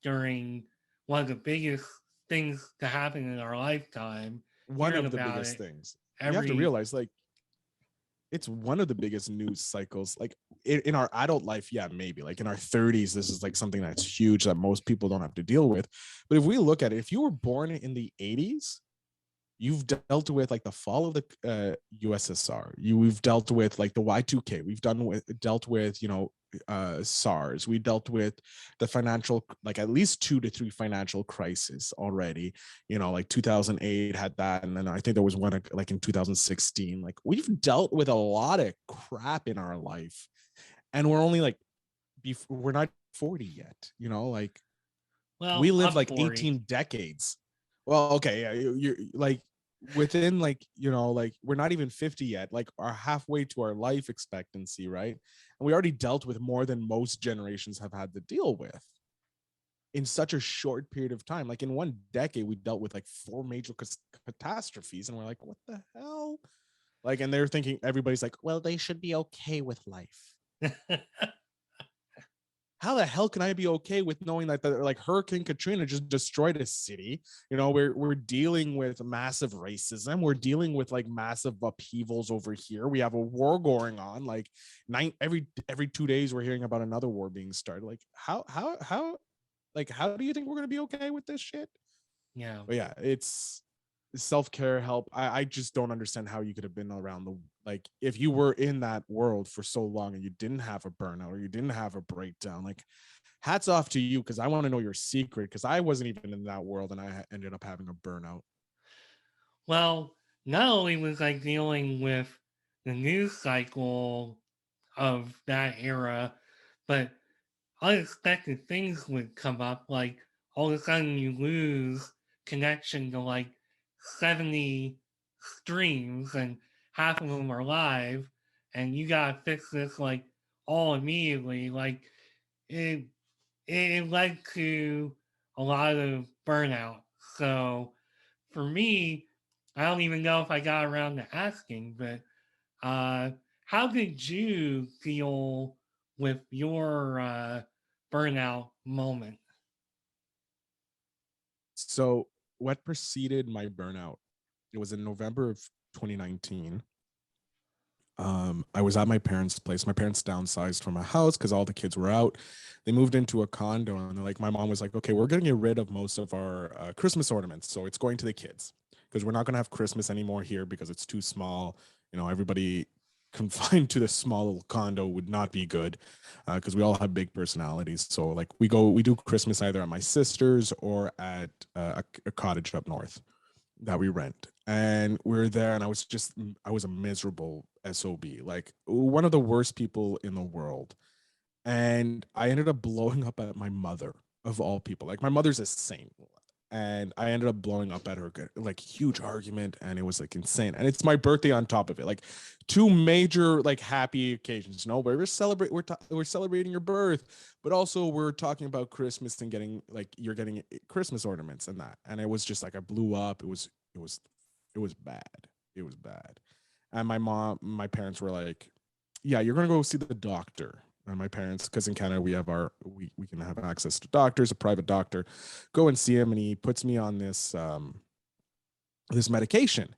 during one of the biggest things to happen in our lifetime. one hearing of the about biggest it things. You have to every. realize, like, it's one of the biggest news cycles. Like in our adult life, yeah, maybe like in our 30s, this is like something that's huge that most people don't have to deal with. But if we look at it, if you were born in the 80s, you've dealt with like the fall of the USSR. We've dealt with like the Y2K. We've dealt with SARS. We dealt with the financial, like at least 2 to 3 financial crises already. Like 2008 had that, and then I think there was one like in 2016. Like we've dealt with a lot of crap in our life, and we're only like we're not 40 yet. Like we Well, lived I'm like 40. 18 decades. Well, okay, yeah, you're like within like like we're not even 50 yet, like are halfway to our life expectancy, right? And we already dealt with more than most generations have had to deal with in such a short period of time. Like in one decade, we dealt with like 4 major catastrophes, and we're like, what the hell? Like, and they're thinking, everybody's like, well, they should be okay with life. How the hell can I be okay with knowing that like Hurricane Katrina just destroyed a city? We're dealing with massive racism. We're dealing with like massive upheavals over here. We have a war going on. Like every 2 days, we're hearing about another war being started. Like how do you think we're gonna be okay with this shit? Yeah. But yeah, it's self-care help. I just don't understand how you could have been around like if you were in that world for so long and you didn't have a burnout or you didn't have a breakdown. Like hats off to you, because I want to know your secret, because I wasn't even in that world and I ended up having a burnout. Well, not only was I dealing with the news cycle of that era, but unexpected things would come up. Like all of a sudden you lose connection to like 70 streams and half of them are live, and you gotta fix this like all immediately. Like it, it led to a lot of burnout. So for me, I don't even know if I got around to asking, but uh, how did you deal with your burnout moment? So what preceded my burnout, it was in November of 2019. I was at my parents' place. My parents downsized from a house because all the kids were out. They moved into a condo, and like my mom was like, "Okay, we're gonna get rid of most of our Christmas ornaments, so it's going to the kids because we're not gonna have Christmas anymore here because it's too small. Everybody confined to this small little condo would not be good because we all have big personalities. So like we do Christmas either at my sister's or at a cottage up north that we rent, and we're there, and I was a miserable sob, like one of the worst people in the world. And I ended up blowing up at my mother, of all people. Like my mother's a saint, and I ended up blowing up at her, like huge argument, and it was like insane. And it's my birthday on top of it, like 2 major like happy occasions. We're celebrating your birth, but also we're talking about Christmas and getting like you're getting Christmas ornaments and that. And it was just like I blew up. It was bad. It was bad. And my parents were like, "Yeah, you're gonna go see the doctor." And my parents, because in Canada we can have access to doctors, a private doctor, go and see him, and he puts me on this medication.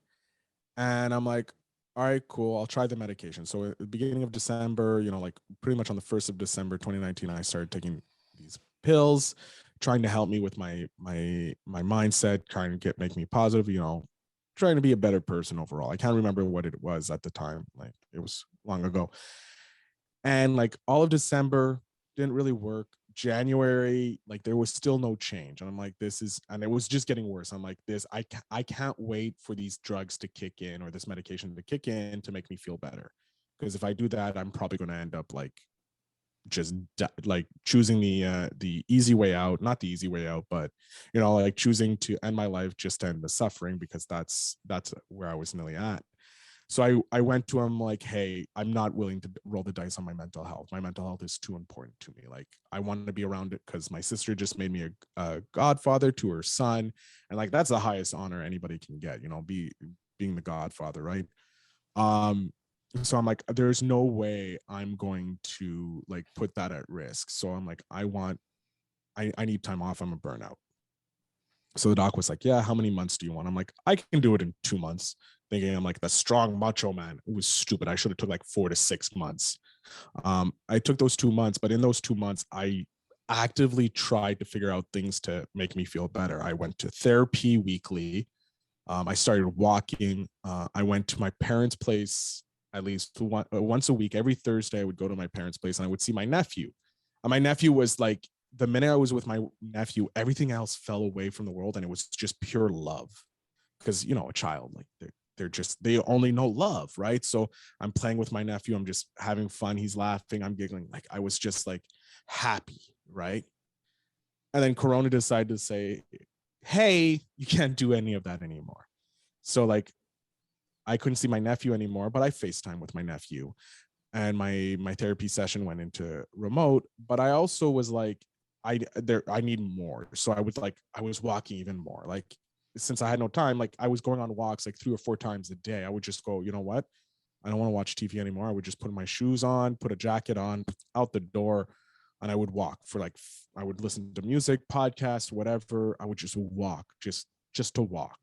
And I'm like, all right, cool, I'll try the medication. So at the beginning of December, like pretty much on the 1st of December 2019, I started taking these pills, trying to help me with my mindset, trying to make me positive, trying to be a better person overall. I can't remember what it was at the time. Like it was long ago. And like all of December didn't really work. January, like there was still no change. And I'm like, and it was just getting worse. I'm like, I can't wait for these drugs to kick in or this medication to kick in to make me feel better. Because if I do that, I'm probably going to end up like just like choosing the easy way out, not the easy way out, but like choosing to end my life just to end the suffering, because that's where I was nearly at. So I went to him like, hey, I'm not willing to roll the dice on my mental health. My mental health is too important to me. Like I want to be around it because my sister just made me a godfather to her son. And like, that's the highest honor anybody can get, being the godfather. Right. Um, so I'm like, there's no way I'm going to like put that at risk. So I'm like, I need time off. I'm a burnout. So the doc was like, yeah, how many months do you want? I'm like, I can do it in 2 months. Thinking I'm like the strong macho man. It was stupid. I should have took like 4 to 6 months. I took those 2 months, but in those 2 months, I actively tried to figure out things to make me feel better. I went to therapy weekly. I started walking. I went to my parents' place at least once a week. Every Thursday, I would go to my parents' place and I would see my nephew. And my nephew was like, the minute I was with my nephew, everything else fell away from the world and it was just pure love. Because, a child, like they only know love, right? So I'm playing with my nephew. I'm just having fun. He's laughing. I'm giggling. Like I was just like happy, right? And then Corona decided to say, hey, you can't do any of that anymore. So like I couldn't see my nephew anymore, but I FaceTime with my nephew. And my therapy session went into remote. But I also was like, I need more. So I was walking even more. Like since I had no time, like I was going on walks like 3 or 4 times a day. I would just go, you know what? I don't want to watch TV anymore. I would just put my shoes on, put a jacket on, out the door, and I would walk for like I would listen to music, podcast, whatever. I would just walk, just to walk.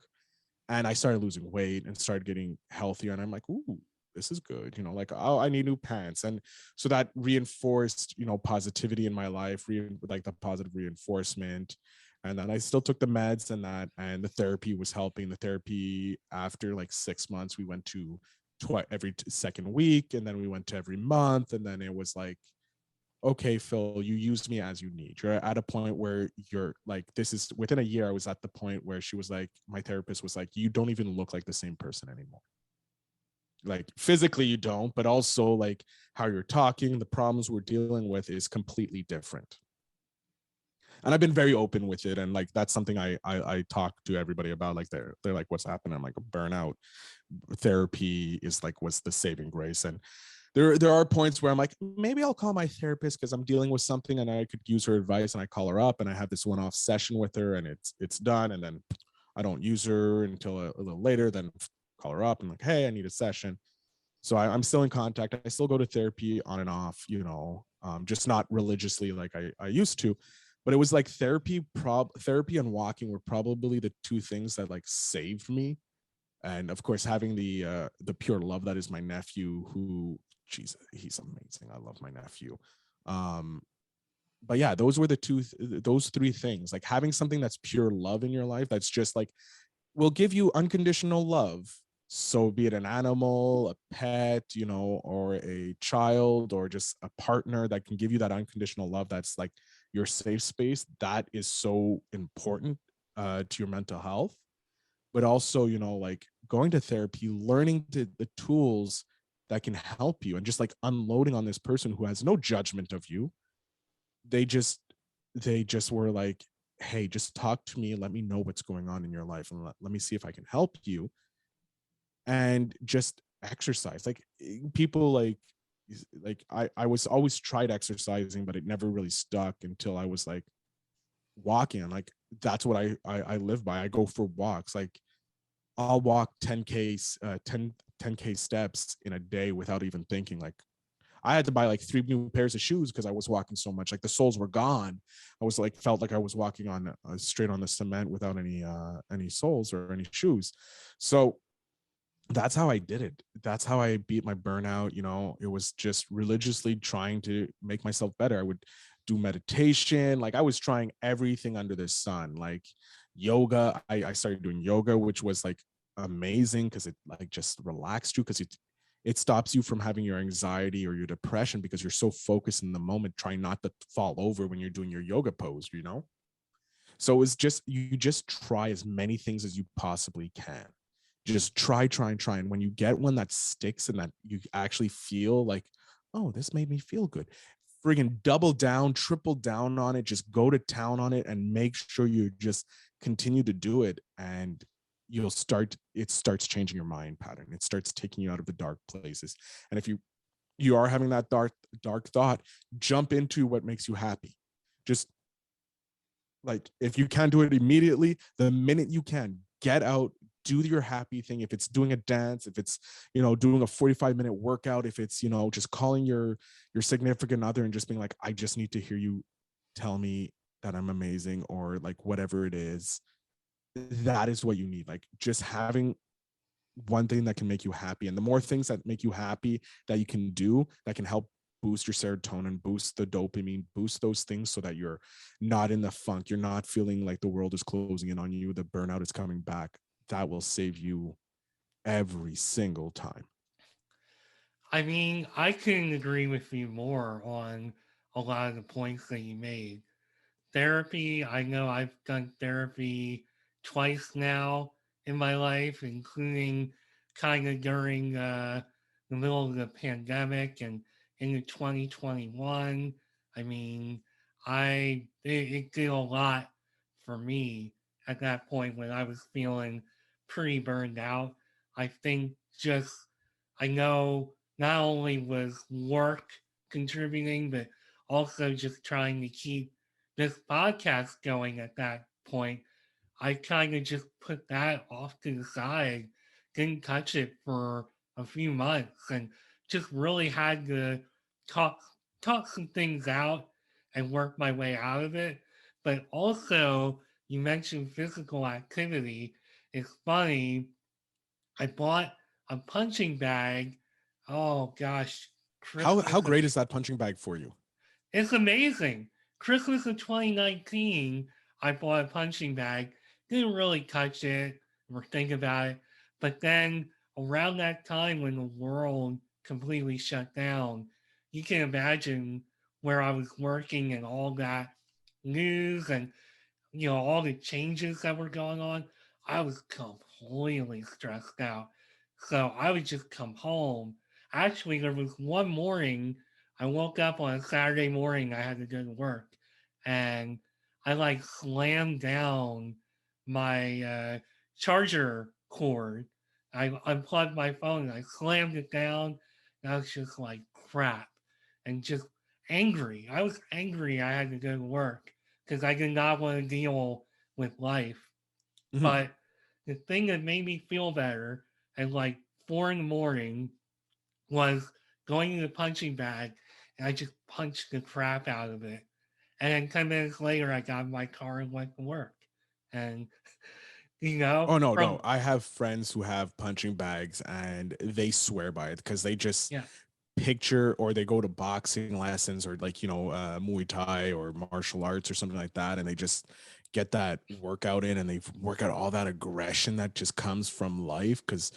And I started losing weight and started getting healthier. And I'm like, ooh, this is good. Like, oh, I need new pants. And so that reinforced, positivity in my life, like the positive reinforcement. And then I still took the meds and the therapy was helping. The therapy after like 6 months, we went to every second week, and then we went to every month. And then it was like, okay, Phil, you used me as you need. You're at a point where you're like, this is within a year. I was at the point where she was like, my therapist was like, you don't even look like the same person anymore. Like physically, you don't, but also like how you're talking, the problems we're dealing with is completely different. And I've been very open with it, and like that's something I talk to everybody about. Like they're like, what's happening? I'm like, burnout. Therapy is like what's the saving grace. And there are points where I'm like, maybe I'll call my therapist because I'm dealing with something and I could use her advice. And I call her up and I have this one-off session with her and it's done. And then I don't use her until a little later. Then call her up and like, hey, I need a session. So I'm still in contact. I still go to therapy on and off, just not religiously like I used to. But it was like therapy and walking were probably the two things that like saved me. And of course, having the pure love that is my nephew, who, geez, he's amazing. I love my nephew. Um, but yeah, those were those three things. Like having something that's pure love in your life, that's just like will give you unconditional love. So be it an animal, a pet, or a child, or just a partner that can give you that unconditional love. That's like your safe space. That is so important to your mental health. But also, like going to therapy, learning the tools that can help you, and just like unloading on this person who has no judgment of you. They just were like, hey, just talk to me, let me know what's going on in your life, and let me see if I can help you. And just exercise, like people I was always tried exercising, but it never really stuck until I was like walking. And like that's what I live by. I go for walks. Like I'll walk 10K steps in a day without even thinking. Like I had to buy like 3 new pairs of shoes because I was walking so much. Like the soles were gone. I was like felt like I was walking on straight on the cement without any soles or any shoes. So that's how I did it. That's how I beat my burnout. It was just religiously trying to make myself better. I would do meditation. Like I was trying everything under the sun. Like yoga. I started doing yoga, which was like amazing because it like just relaxed you, because it stops you from having your anxiety or your depression because you're so focused in the moment, trying not to fall over when you're doing your yoga pose. So it's just you just try as many things as you possibly can. Just try and try. And when you get one that sticks and that you actually feel like, oh, this made me feel good, friggin' double down, triple down on it, just go to town on it and make sure you just continue to do it. And it starts changing your mind pattern. It starts taking you out of the dark places. And if you are having that dark thought, jump into what makes you happy. Just like if you can't do it immediately, the minute you can, get out, do your happy thing. If it's doing a dance, if it's doing a 45-minute workout, if it's just calling your significant other and just being like, I just need to hear you tell me that I'm amazing, or like whatever it is. that is what you need. Like just having one thing that can make you happy, and the more things that make you happy that you can do that can help boost your serotonin, boost the dopamine, boost those things so that you're not in the funk, you're not feeling like the world is closing in on you, the burnout is coming back. That will save you every single time. I mean, I couldn't agree with you more on a lot of the points that you made. Therapy, I know I've done therapy twice now in my life, including kind of during the middle of the pandemic and into 2021. I mean, it did a lot for me at that point when I was feeling pretty burned out. I think just, I know not only was work contributing, but also just trying to keep this podcast going at that point. I kind of just put that off to the side, didn't touch it for a few months, and just really had to talk talk some things out and work my way out of it. But also, you mentioned physical activity. It's funny. I bought a punching bag. Oh gosh, How Christmas of great is that punching bag for you? it's amazing. Christmas of 2019, I bought a punching bag. Didn't really touch it or think about it. But then around that time when the world completely shut down, you can imagine where I was working and all that news and all the changes that were going on. I was completely stressed out. So I would just come home. Actually, there was one morning I woke up on a Saturday morning. I had to go to work, and I like slammed down my charger cord. I unplugged my phone. And I slammed it down. And I was just like crap, and just angry. I was angry. I had to go to work because I did not want to deal with life. Mhm. But the thing that made me feel better at like 4 in the morning was going to the punching bag and I just punched the crap out of it. And then 10 minutes later, I got in my car and went to work. And, Oh no, no. from, I have friends who have punching bags and they swear by it because they just yeah, picture, or they go to boxing lessons, or like, Muay Thai or martial arts or something like that, and they just get that workout in, and they work out all that aggression that just comes from life. Because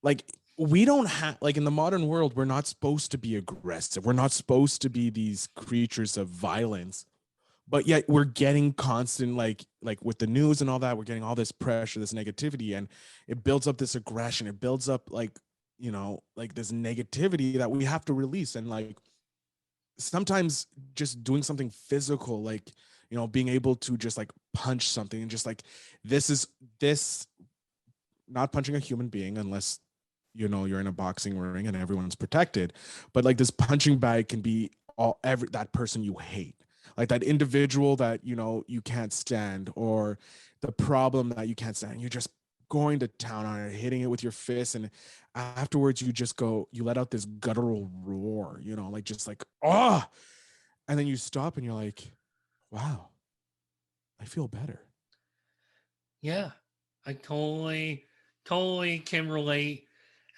like, we don't have, like, in the modern world, we're not supposed to be aggressive, we're not supposed to be these creatures of violence, but yet we're getting constant, like with the news and all that, we're getting all this pressure, this negativity, and it builds up this aggression, it builds up, like, like this negativity that we have to release. And like, sometimes just doing something physical, like, being able to just like punch something, and just like, this not punching a human being unless you're in a boxing ring and everyone's protected, but like, this punching bag can be every that person you hate, like that individual that you can't stand, or the problem that you can't stand. You're just going to town on it, hitting it with your fist, and afterwards you let out this guttural roar, like, just like, oh, and then you stop and you're like, wow, I feel better. yeah, I totally can relate.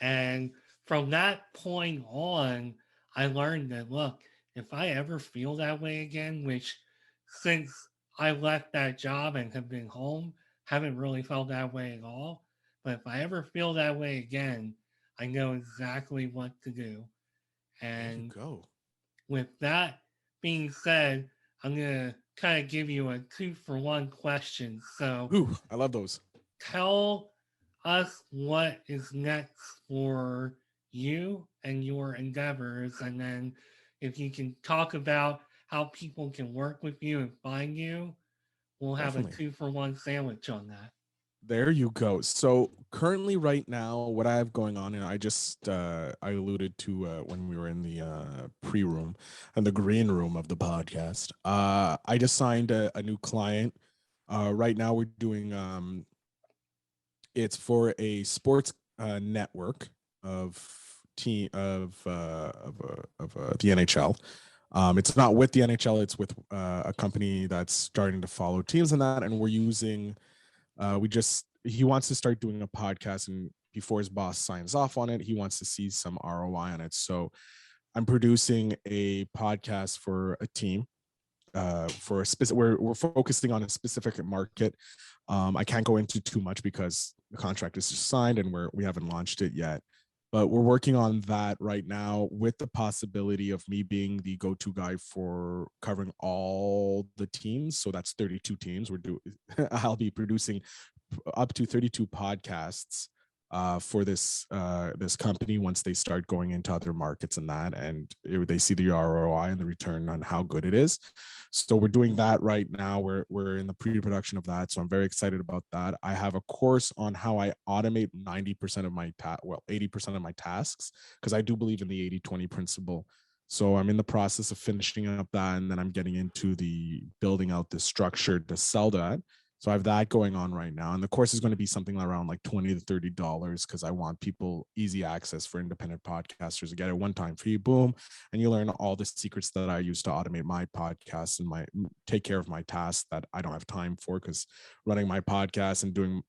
And from that point on, I learned that look, if I ever feel that way again, which since I left that job and have been home, haven't really felt that way at all. But if I ever feel that way again, I know exactly what to do. There you And go. with that being said, I'm going to kind of give you a 2-for-1 question. So Ooh, I love those. tell us what is next for you and your endeavors. And then if you can talk about how people can work with you and find you, we'll have a Definitely. 2-for-1 sandwich on that. There you go. So currently, right now, what I have going on, and I alluded to when we were in the pre-room and the green room of the podcast. I just signed a new client. Right now, we're doing it's for a sports network of team of the NHL. It's not with the NHL; it's with a company that's starting to follow teams in that, and we're using He wants to start doing a podcast, and before his boss signs off on it, he wants to see some ROI on it. So I'm producing a podcast for a team, for a specific, we're focusing on a specific market. I can't go into too much because the contract is just signed and we haven't launched it yet. But we're working on that right now, with the possibility of me being the go-to guy for covering all the teams. So that's 32 teams. I'll be producing up to 32 podcasts for this company once they start going into other markets and that, and they see the ROI and the return on how good it is. So we're doing that right now. We're in the pre-production of that, so I'm very excited about that. I have a course on how I automate 90% of my 80% of my tasks, because I do believe in the 80-20 principle. So I'm in the process of finishing up that, and then I'm getting into the building out the structure to sell that. So I have that going on right now. And the course is going to be something around like $20 to $30, because I want people easy access for independent podcasters to get it one time free, boom. And you learn all the secrets that I use to automate my podcast and take care of my tasks that I don't have time for, because running my podcast and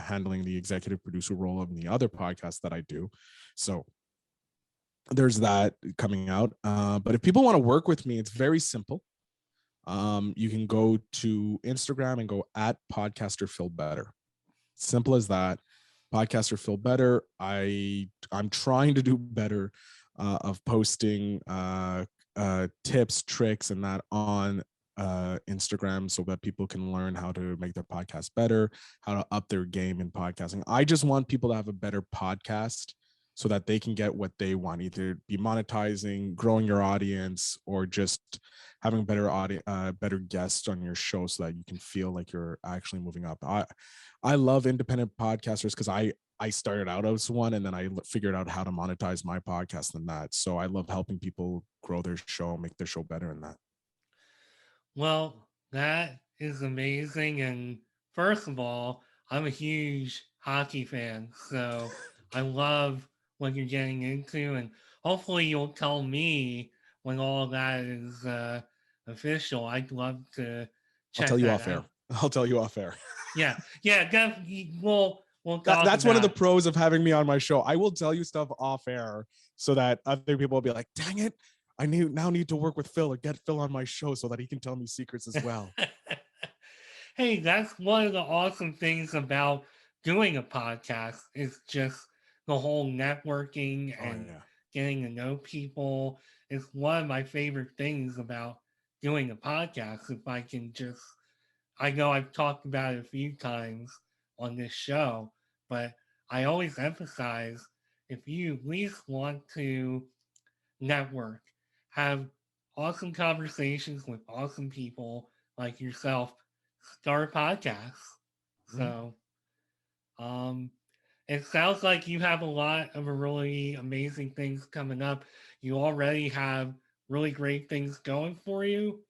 handling the executive producer role of the other podcasts that I do. So there's that coming out. But if people want to work with me, it's very simple. You can go to Instagram and go at podcaster Phil Better. Simple as that. Podcaster Phil Better. I'm trying to do better of posting tips, tricks, and that on Instagram, so that people can learn how to make their podcast better, how to up their game in podcasting. I just want people to have a better podcast, so that they can get what they want, either be monetizing, growing your audience, or just having better guests on your show, so that you can feel like you're actually moving up. I love independent podcasters, because I started out as one, and then I figured out how to monetize my podcast and that. So I love helping people grow their show, make their show better in that. Well, that is amazing. And first of all, I'm a huge hockey fan, so I love what you're getting into, and hopefully you'll tell me when all that is official. I'd love to I'll check tell you that off air. out. I'll tell you off air. Yeah, yeah, definitely. We'll talk That's one of about the it. pros of having me on my show. I will tell you stuff off air, so that other people will be like, dang it, I now need to work with Phil, or get Phil on my show so that he can tell me secrets as well. Hey, that's one of the awesome things about doing a podcast is just the whole networking Oh and yeah. getting to know people. It's one of my favorite things about doing a podcast. If I can just, I know I've talked about it a few times on this show, but I always emphasize, if you at least want to network, have awesome conversations with awesome people like yourself, start a podcast. Mhm. So, um, it sounds like you have a lot of really amazing things coming up. You already have really great things going for you.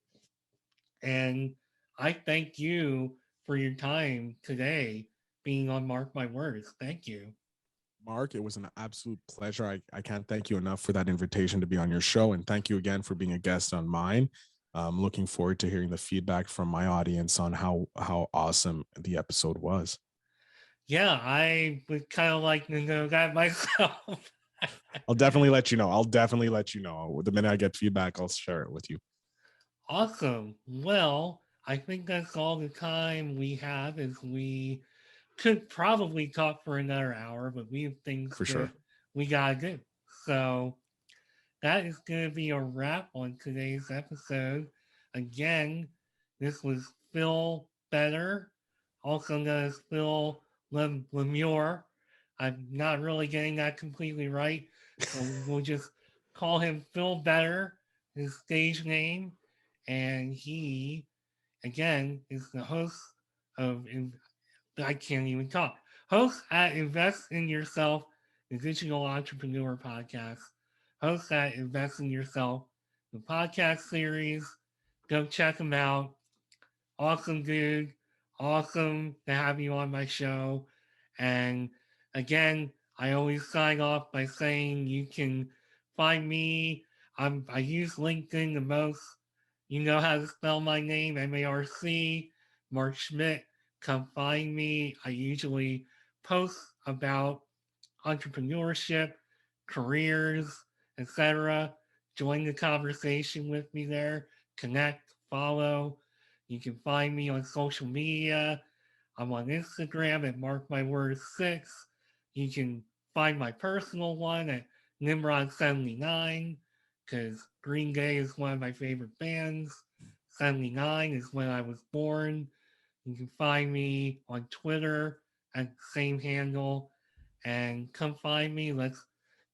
And I thank you for your time today being on Mark My Words. Thank you. Mark, it was an absolute pleasure. I can't thank you enough for that invitation to be on your show. And thank you again for being a guest on mine. I'm looking forward to hearing the feedback from my audience on how awesome the episode was. Yeah, I would kind of like to know that myself. I'll definitely let you know. I'll definitely let you know. The minute I get feedback, I'll share it with you. Awesome. Well, I think that's all the time we have. Is we could probably talk for another hour, but we have things For that sure. we gotta do. So that is going to be a wrap on today's episode. Again, this was Phil Better, also known as Phil Lemure. I'm not really getting that completely right, so we'll just call him Phil Better, his stage name, and he, again, is the host of I can't even talk. Host at Invest in Yourself, the Digital Entrepreneur Podcast. Host at Invest in Yourself, the podcast series. Go check him out. Awesome dude. Awesome to have you on my show. And again, I always sign off by saying you can find me. I use LinkedIn the most. You know how to spell my name, MARC, Mark Schmidt. come find me. I usually post about entrepreneurship, careers, etc. Join the conversation with me there. Connect, follow. You can find me on social media. I'm on Instagram at MarkMyWords6. You can find my personal one at Nimrod79 because Green Day is one of my favorite bands. 79 is when I was born. You can find me on Twitter at the same handle and come find me. Let's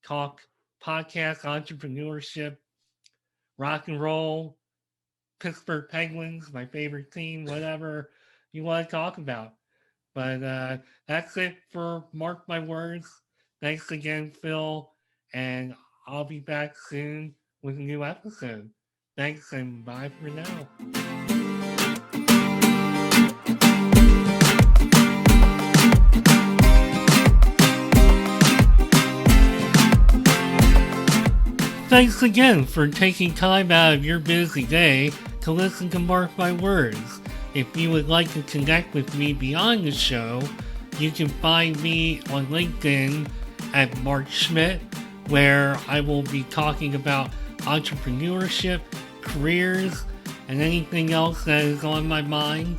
talk podcast, entrepreneurship, rock and roll, Pittsburgh Penguins, my favorite team, whatever you want to talk about. But that's it for Mark My Words. Thanks again, Phil. And I'll be back soon with a new episode. Thanks and bye for now. Thanks again for taking time out of your busy day to listen to Mark My Words. If you would like to connect with me beyond the show, you can find me on LinkedIn at Mark Schmidt, where I will be talking about entrepreneurship, careers, and anything else that is on my mind.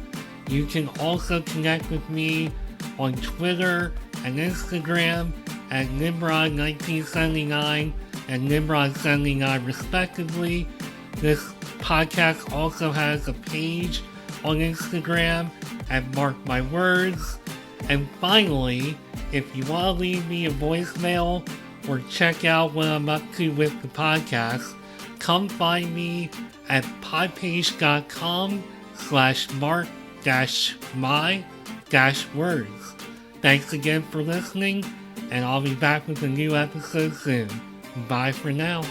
You can also connect with me on Twitter and Instagram at Nimrod1979 and Nimrod79 respectively. This podcast also has a page on Instagram at Mark My Words. And finally, if you want to leave me a voicemail or check out what I'm up to with the podcast, come find me at podpage.com/mark-my-words. Thanks again for listening, and I'll be back with a new episode soon. Bye for now.